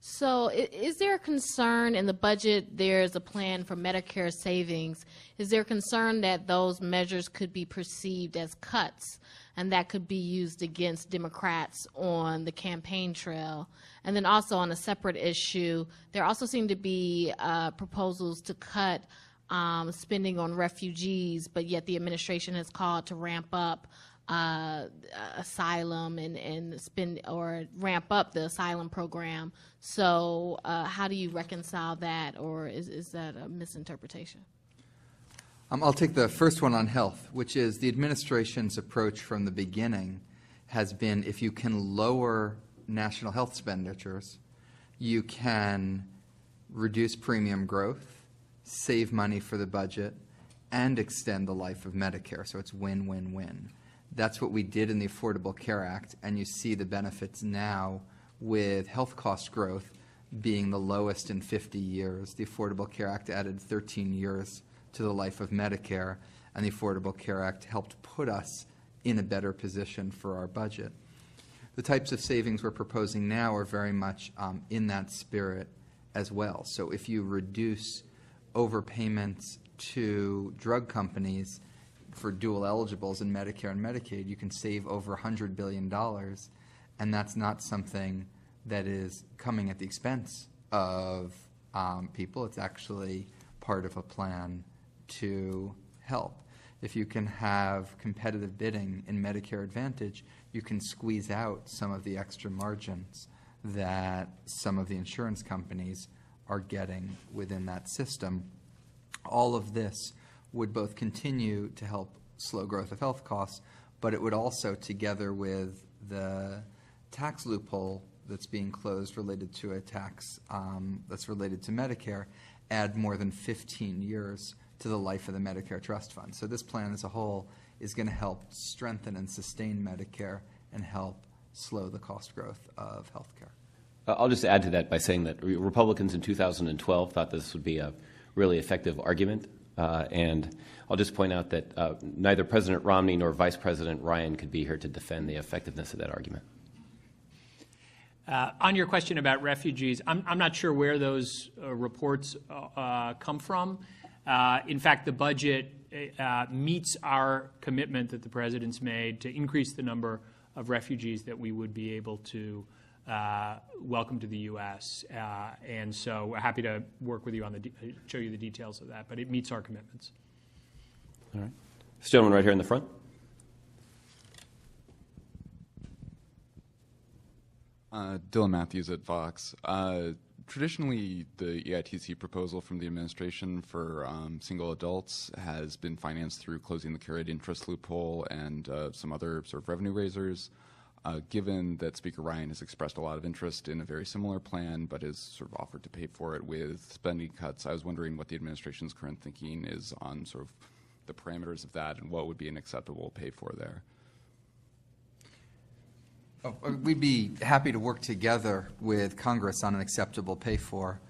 So is there a concern in the budget, there's a plan for Medicare savings, is there a concern that those measures could be perceived as cuts and that could be used against Democrats on the campaign trail? And then also on a separate issue, there also seem to be proposals to cut spending on refugees, but yet the administration has called to ramp up asylum and spend or ramp up the asylum program. So how do you reconcile that, or is that a misinterpretation? I'll take the first one on health, which is the administration's approach from the beginning has been if you can lower national health expenditures, you can reduce premium growth, save money for the budget, and extend the life of Medicare. So it's win-win-win. That's what we did in the Affordable Care Act, and you see the benefits now with health cost growth being the lowest in 50 years. The Affordable Care Act added 13 years to the life of Medicare, and the Affordable Care Act helped put us in a better position for our budget. The types of savings we're proposing now are very much in that spirit as well. So if you reduce overpayments to drug companies for dual eligibles in Medicare and Medicaid, you can save over $100 billion, and that's not something that is coming at the expense of people. It's actually part of a plan to help. If you can have competitive bidding in Medicare Advantage, you can squeeze out some of the extra margins that some of the insurance companies are getting within that system. All of this would both continue to help slow growth of health costs, but it would also, together with the tax loophole that's being closed related to a tax that's related to Medicare, add more than 15 years to the life of the Medicare Trust Fund. So this plan as a whole is going to help strengthen and sustain Medicare and help slow the cost growth of health care. I'll just add to that by saying that Republicans in 2012 thought this would be a really effective argument. And I'll just point out that neither President Romney nor Vice President Ryan could be here to defend the effectiveness of that argument. On your question about refugees, I'm not sure where those reports come from. In fact, the budget meets our commitment that the President's made to increase the number of refugees that we would be able to welcome to the U.S. And so we're happy to work with you on show you the details of that, but it meets our commitments. All right. This gentleman right here in the front. Dylan Matthews at Vox. Traditionally, the EITC proposal from the administration for single adults has been financed through closing the carried interest loophole and some other sort of revenue raisers. Given that Speaker Ryan has expressed a lot of interest in a very similar plan but has sort of offered to pay for it with spending cuts, I was wondering what the administration's current thinking is on sort of the parameters of that and what would be an acceptable pay for there. We'd be happy to work together with Congress on an acceptable pay-for.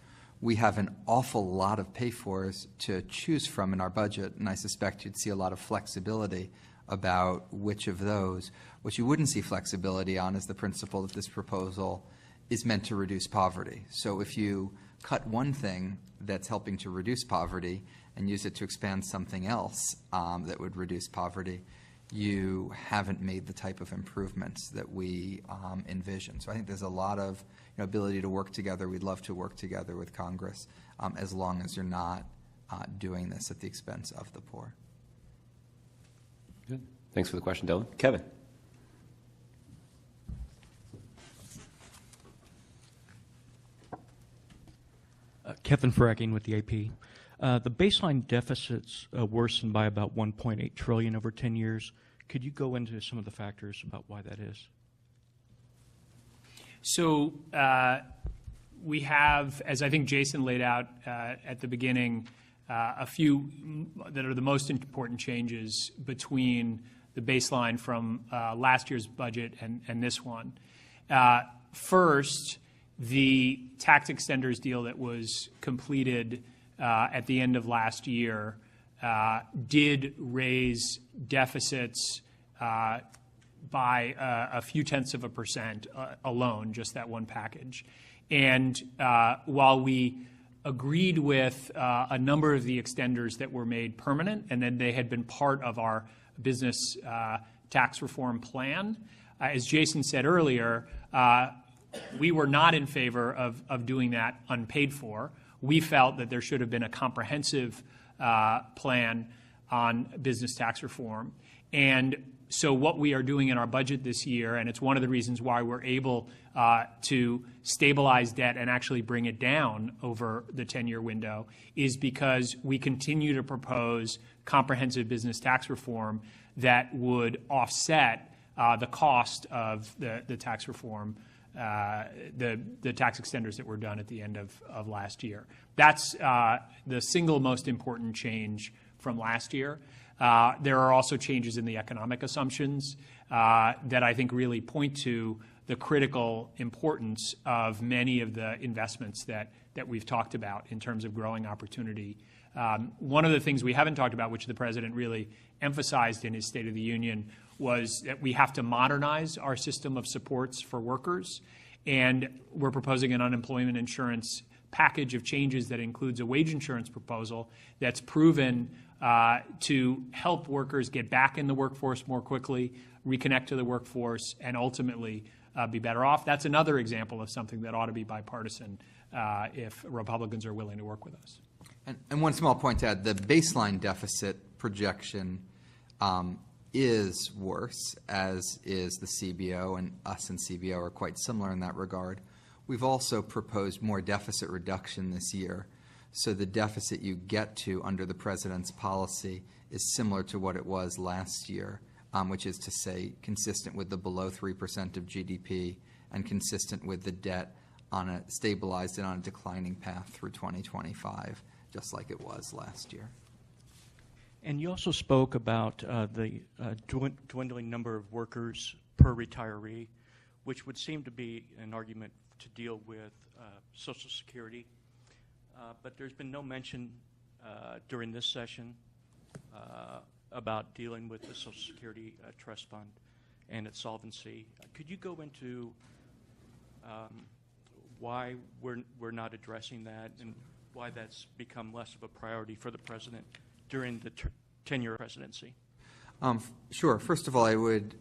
We have an awful lot of pay-fors to choose from in our budget, and I suspect you'd see a lot of flexibility about which of those. What you wouldn't see flexibility on is the principle that this proposal is meant to reduce poverty. So if you cut one thing that's helping to reduce poverty and use it to expand something else that would reduce poverty, you haven't made the type of improvements that we envision. So I think there's a lot of ability to work together. We'd love to work together with Congress as long as you're not doing this at the expense of the poor. Good. Thanks for the question, Dylan. Kevin. Kevin Fracking with the AP. The baseline deficits worsened by about $1.8 trillion over 10 years. Could you go into some of the factors about why that is? So we have, as I think Jason laid out at the beginning, a few that are the most important changes between the baseline from last year's budget and this one. First, the tax extenders deal that was completed at the end of last year did raise deficits by a few tenths of a percent alone, just that one package. And while we agreed with a number of the extenders that were made permanent, and then they had been part of our business tax reform plan, as Jason said earlier, we were not in favor of doing that unpaid for. We felt that there should have been a comprehensive plan on business tax reform. And so what we are doing in our budget this year, and it's one of the reasons why we're able to stabilize debt and actually bring it down over the 10-year window, is because we continue to propose comprehensive business tax reform that would offset the cost of the tax reform, the tax extenders that were done at the end of last year. That's the single most important change from last year. There are also changes in the economic assumptions that I think really point to the critical importance of many of the investments that we've talked about in terms of growing opportunity. One of the things we haven't talked about, which the President really emphasized in his State of the Union, was that we have to modernize our system of supports for workers. And we're proposing an unemployment insurance package of changes that includes a wage insurance proposal that's proven to help workers get back in the workforce more quickly, reconnect to the workforce, and ultimately be better off. That's another example of something that ought to be bipartisan if Republicans are willing to work with us. And one small point to add, the baseline deficit projection is worse, as is the CBO, and us and CBO are quite similar in that regard. We've also proposed more deficit reduction this year. So the deficit you get to under the President's policy is similar to what it was last year, which is to say consistent with the below 3% of GDP and consistent with the debt on a stabilized and on a declining path through 2025, just like it was last year. And you also spoke about the dwindling number of workers per retiree, which would seem to be an argument to deal with Social Security. But there's been no mention during this session about dealing with the Social Security Trust Fund and its solvency. Could you go into why we're not addressing that and why that's become less of a priority for the President during the 10-year presidency? Sure. First of all, I would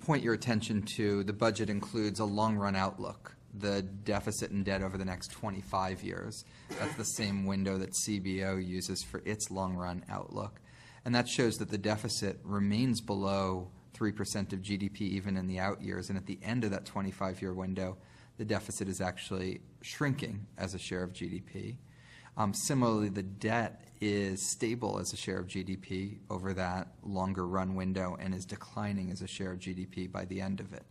point your attention to the budget includes a long-run outlook, the deficit and debt over the next 25 years. That's the same window that CBO uses for its long-run outlook. And that shows that the deficit remains below 3% of GDP even in the out years. And at the end of that 25-year window, the deficit is actually shrinking as a share of GDP. Similarly, the debt is stable as a share of GDP over that longer run window and is declining as a share of GDP by the end of it.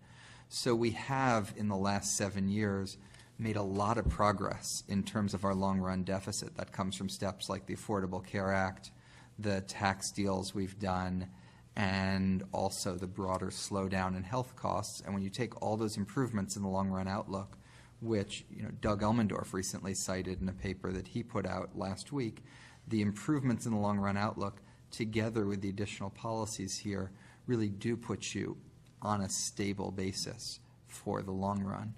So we have, in the last 7 years, made a lot of progress in terms of our long-run deficit. That comes from steps like the Affordable Care Act, the tax deals we've done, and also the broader slowdown in health costs. And when you take all those improvements in the long-run outlook, which Doug Elmendorf recently cited in a paper that he put out last week, the improvements in the long-run outlook, together with the additional policies here, really do put you on a stable basis for the long run.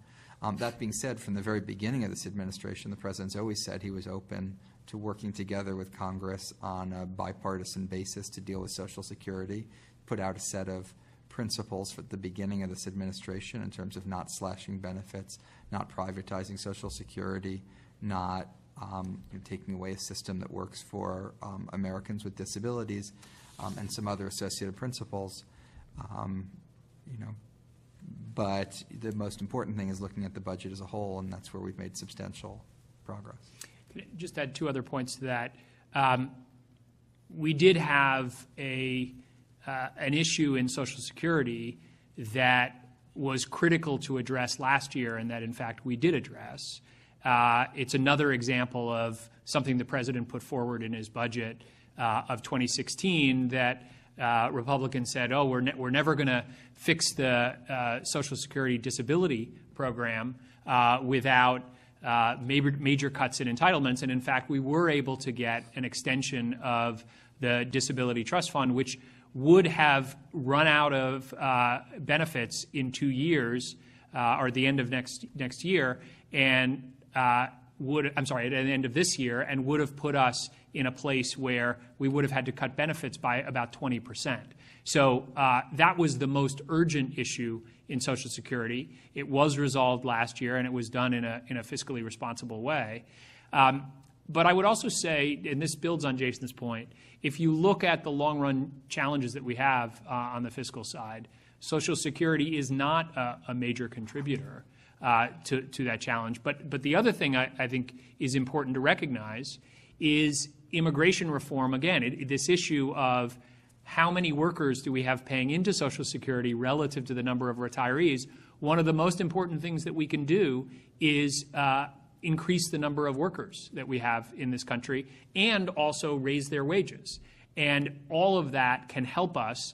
That being said, from the very beginning of this administration, the President's always said he was open to working together with Congress on a bipartisan basis to deal with Social Security, put out a set of principles for the beginning of this administration in terms of not slashing benefits, not privatizing Social Security, not taking away a system that works for Americans with disabilities, and some other associated principles. But the most important thing is looking at the budget as a whole, and that's where we've made substantial progress. Can I just add two other points to that? We did have an issue in Social Security that was critical to address last year and that, in fact, we did address. It's another example of something the President put forward in his budget of 2016 that Republicans said, we're never going to fix the Social Security disability program without major cuts in entitlements. And in fact, we were able to get an extension of the Disability Trust Fund, which would have run out of benefits in 2 years, or at the end of next year, and at the end of this year, and would have put us in a place where we would have had to cut benefits by about 20%. So that was the most urgent issue in Social Security. It was resolved last year, and it was done in a fiscally responsible way. But I would also say, and this builds on Jason's point, if you look at the long-run challenges that we have on the fiscal side, Social Security is not a major contributor to that challenge. But the other thing I think is important to recognize is immigration reform. Again, this issue of how many workers do we have paying into Social Security relative to the number of retirees. One of the most important things that we can do is increase the number of workers that we have in this country and also raise their wages. And all of that can help us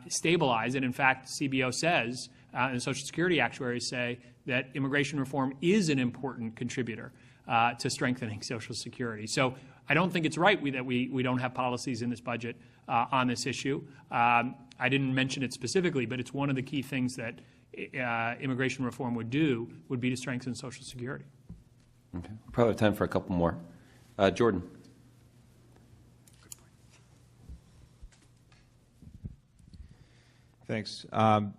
stabilize. And in fact, CBO says, and Social Security actuaries say, that immigration reform is an important contributor to strengthening Social Security. So I don't think it's right that we don't have policies in this budget on this issue. I didn't mention it specifically, but it's one of the key things that immigration reform would do, would be to strengthen Social Security. Okay. Probably have time for a couple more. Jordan. Thanks.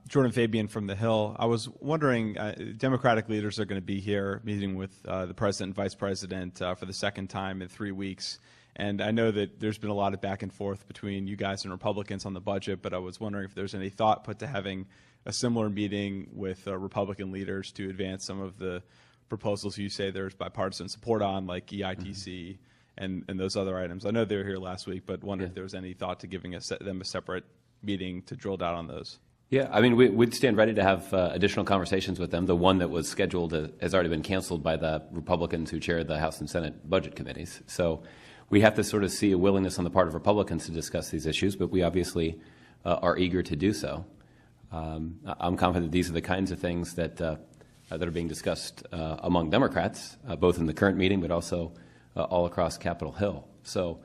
Jordan Fabian from The Hill. I was wondering, Democratic leaders are going to be here meeting with the President and Vice President for the second time in 3 weeks. And I know that there's been a lot of back and forth between you guys and Republicans on the budget, but I was wondering if there's any thought put to having a similar meeting with Republican leaders to advance some of the proposals you say there's bipartisan support on, like EITC and those other items. I know they were here last week, but wonder if there was any thought to giving them a separate meeting to drill down on those. Yeah, I mean, we'd stand ready to have additional conversations with them. The one that was scheduled has already been canceled by the Republicans who chair the House and Senate budget committees. So we have to sort of see a willingness on the part of Republicans to discuss these issues, but we obviously are eager to do so. I'm confident these are the kinds of things that are being discussed among Democrats, both in the current meeting but also all across Capitol Hill. So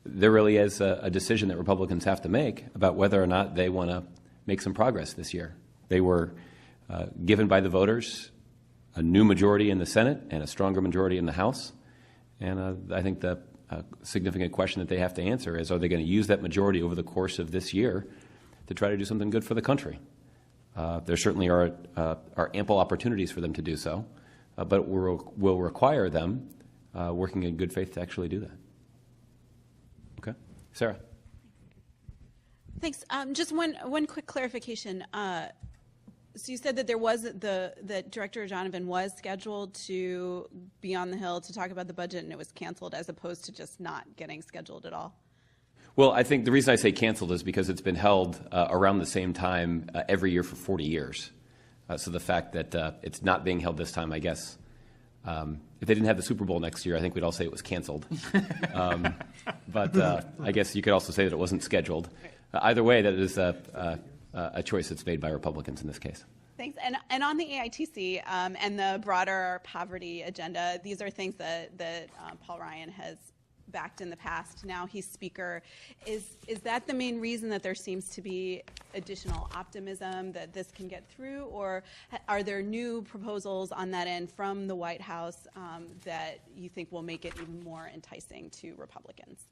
there really is a decision that Republicans have to make about whether or not they want to make some progress this year. They were given by the voters a new majority in the Senate and a stronger majority in the House. And I think the significant question that they have to answer is, are they going to use that majority over the course of this year to try to do something good for the country? There certainly are ample opportunities for them to do so, but it will require them working in good faith to actually do that. Okay. Sarah. Thanks. Just one quick clarification. So you said that that Director Donovan was scheduled to be on the Hill to talk about the budget, and it was canceled, as opposed to just not getting scheduled at all? Well, I think the reason I say canceled is because it's been held around the same time every year for 40 years. So the fact that it's not being held this time, I guess, if they didn't have the Super Bowl next year, I think we'd all say it was canceled. But I guess you could also say that it wasn't scheduled. Either way, that is a choice that's made by Republicans in this case. Thanks. And on the AITC and the broader poverty agenda, these are things that Paul Ryan has backed in the past. Now he's Speaker. Is that the main reason that there seems to be additional optimism that this can get through, or are there new proposals on that end from the White House that you think will make it even more enticing to Republicans?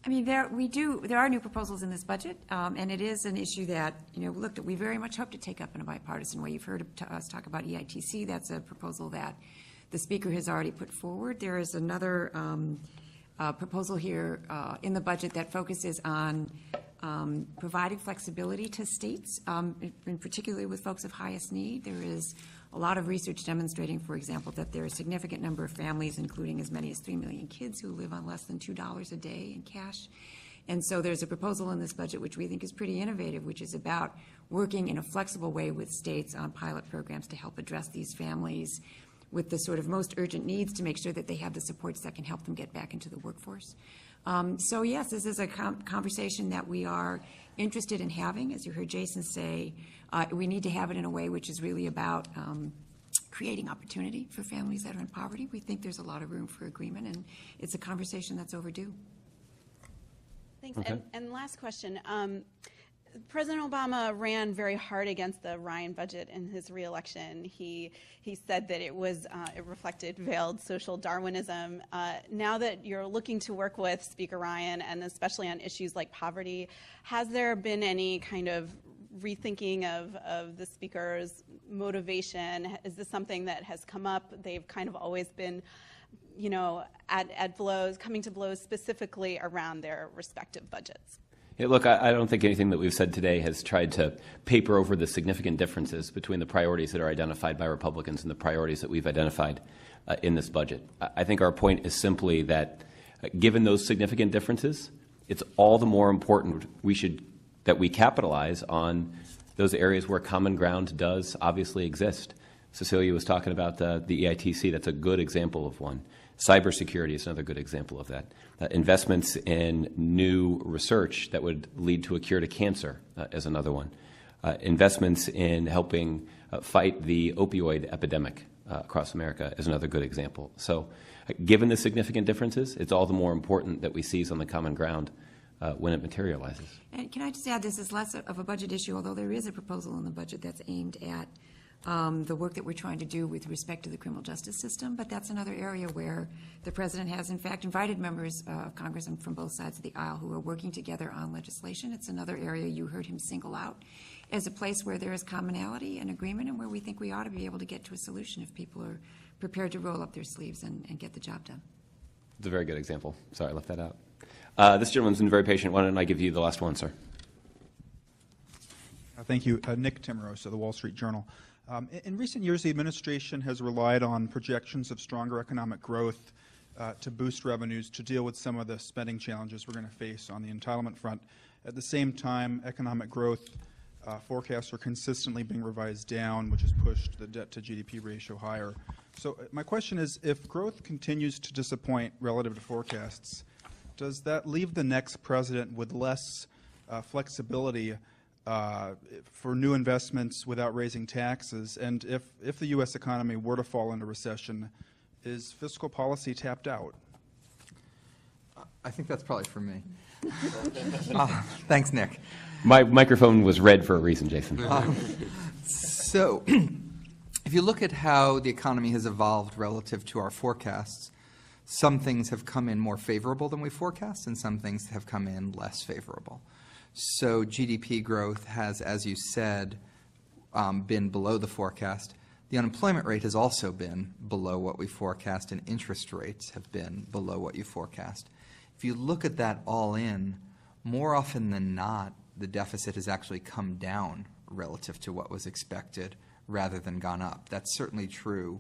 I mean, there are new proposals in this budget, and it is an issue that, we very much hope to take up in a bipartisan way. You've heard us talk about EITC. That's a proposal that the Speaker has already put forward. There is another proposal here in the budget that focuses on providing flexibility to states, in particularly with folks of highest need. There is a lot of research demonstrating, for example, that there are a significant number of families, including as many as 3 million kids, who live on less than $2 a day in cash. And so there's a proposal in this budget which we think is pretty innovative, which is about working in a flexible way with states on pilot programs to help address these families with the sort of most urgent needs to make sure that they have the supports that can help them get back into the workforce. So yes, this is a conversation that we are interested in having. As you heard Jason say, we need to have it in a way which is really about creating opportunity for families that are in poverty. We think there's a lot of room for agreement, and it's a conversation that's overdue. Thanks. Okay. And last question. President Obama ran very hard against the Ryan budget in his reelection. He said that it reflected veiled social Darwinism. Now that you're looking to work with Speaker Ryan, and especially on issues like poverty, has there been any kind of rethinking of the Speaker's motivation? Is this something that has come up? They've kind of always been, at blows, coming to blows specifically around their respective budgets. Yeah, look, I don't think anything that we've said today has tried to paper over the significant differences between the priorities that are identified by Republicans and the priorities that we've identified in this budget. I think our point is simply that given those significant differences, it's all the more important that we capitalize on those areas where common ground does obviously exist. Cecilia was talking about the EITC. That's a good example of one. Cybersecurity is another good example of that. Investments in new research that would lead to a cure to cancer is another one. Investments in helping fight the opioid epidemic across America is another good example. So given the significant differences, it's all the more important that we seize on the common ground when it materializes. And can I just add, this is less of a budget issue, although there is a proposal in the budget that's aimed at the work that we're trying to do with respect to the criminal justice system, but that's another area where the President has, in fact, invited members of Congress and from both sides of the aisle who are working together on legislation. It's another area you heard him single out as a place where there is commonality and agreement, and where we think we ought to be able to get to a solution if people are prepared to roll up their sleeves and get the job done. It's a very good example. Sorry, I left that out. This gentleman's been very patient. Why don't I give you the last one, sir? Thank you. Nick Timmeros of the Wall Street Journal. In recent years, the administration has relied on projections of stronger economic growth to boost revenues to deal with some of the spending challenges we're going to face on the entitlement front. At the same time, economic growth forecasts are consistently being revised down, which has pushed the debt-to-GDP ratio higher. So my question is, if growth continues to disappoint relative to forecasts, does that leave the next president with less flexibility for new investments without raising taxes? And if the U.S. economy were to fall into recession, is fiscal policy tapped out? I think that's probably for me. Thanks, Nick. My microphone was red for a reason, Jason. So if you look at how the economy has evolved relative to our forecasts, some things have come in more favorable than we forecast, and some things have come in less favorable. So GDP growth has, as you said, been below the forecast. The unemployment rate has also been below what we forecast, and interest rates have been below what you forecast. If you look at that all in, more often than not, the deficit has actually come down relative to what was expected rather than gone up. That's certainly true,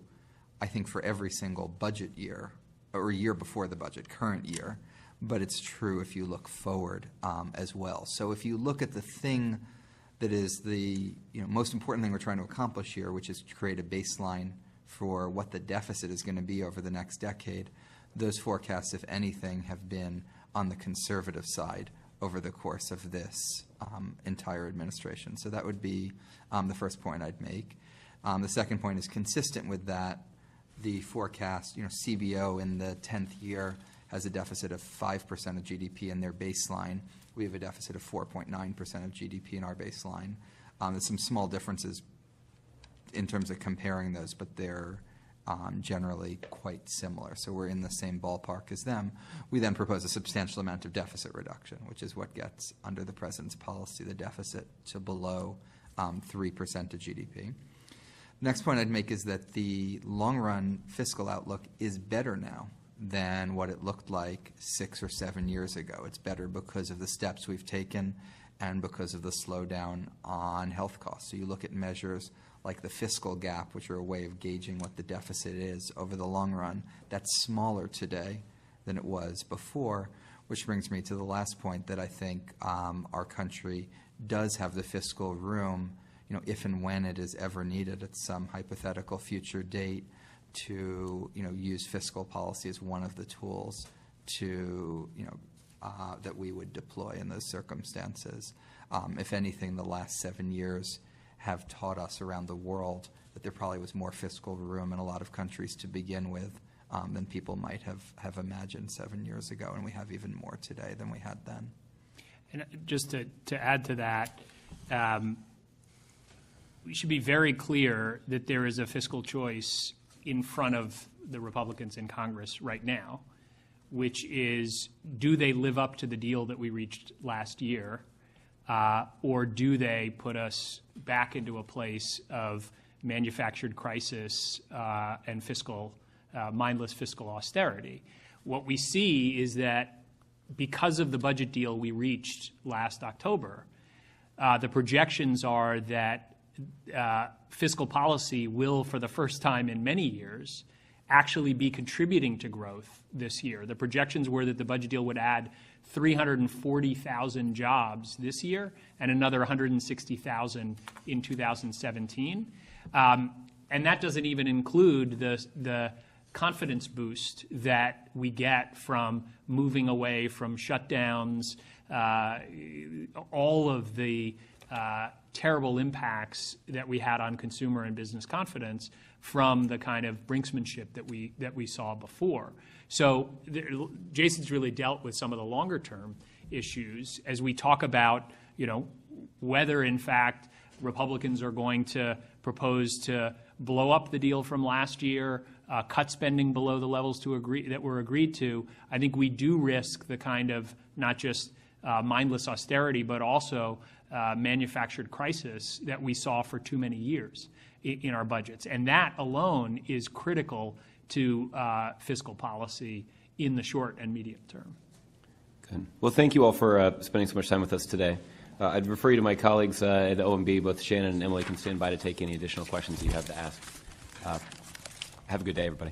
I think, for every single budget year, or year before the budget, current year. But it's true if you look forward as well. So if you look at the thing that is the most important thing we're trying to accomplish here, which is to create a baseline for what the deficit is going to be over the next decade, those forecasts, if anything, have been on the conservative side over the course of this entire administration. So that would be the first point I'd make. The second point is consistent with that. The forecast, CBO in the 10th year has a deficit of 5% of GDP in their baseline. We have a deficit of 4.9% of GDP in our baseline. There's some small differences in terms of comparing those, but they're generally quite similar. So we're in the same ballpark as them. We then propose a substantial amount of deficit reduction, which is what gets, under the President's policy, the deficit to below 3% of GDP. Next point I'd make is that the long-run fiscal outlook is better now than what it looked like 6 or 7 years ago. It's better because of the steps we've taken and because of the slowdown on health costs. So you look at measures like the fiscal gap, which are a way of gauging what the deficit is over the long run. That's smaller today than it was before, which brings me to the last point, that I think our country does have the fiscal room, if and when it is ever needed at some hypothetical future date, to use fiscal policy as one of the tools to that we would deploy in those circumstances. If anything, the last 7 years have taught us around the world that there probably was more fiscal room in a lot of countries to begin with than people might have imagined 7 years ago, and we have even more today than we had then. And just to add to that, we should be very clear that there is a fiscal choice in front of the Republicans in Congress right now, which is, do they live up to the deal that we reached last year, or do they put us back into a place of manufactured crisis and mindless fiscal austerity? What we see is that because of the budget deal we reached last October, the projections are that fiscal policy will, for the first time in many years, actually be contributing to growth this year. The projections were that the budget deal would add 340,000 jobs this year and another 160,000 in 2017. And that doesn't even include the confidence boost that we get from moving away from shutdowns, all of the terrible impacts that we had on consumer and business confidence from the kind of brinksmanship that we saw before. So Jason's really dealt with some of the longer term issues as we talk about, whether in fact Republicans are going to propose to blow up the deal from last year, cut spending below the levels that were agreed to. I think we do risk the kind of not just mindless austerity, but also manufactured crisis that we saw for too many years in our budgets. And that alone is critical to fiscal policy in the short and medium term. Good. Well, thank you all for spending so much time with us today. I'd refer you to my colleagues at the OMB. Both Shannon and Emily can stand by to take any additional questions that you have to ask. Have a good day, everybody.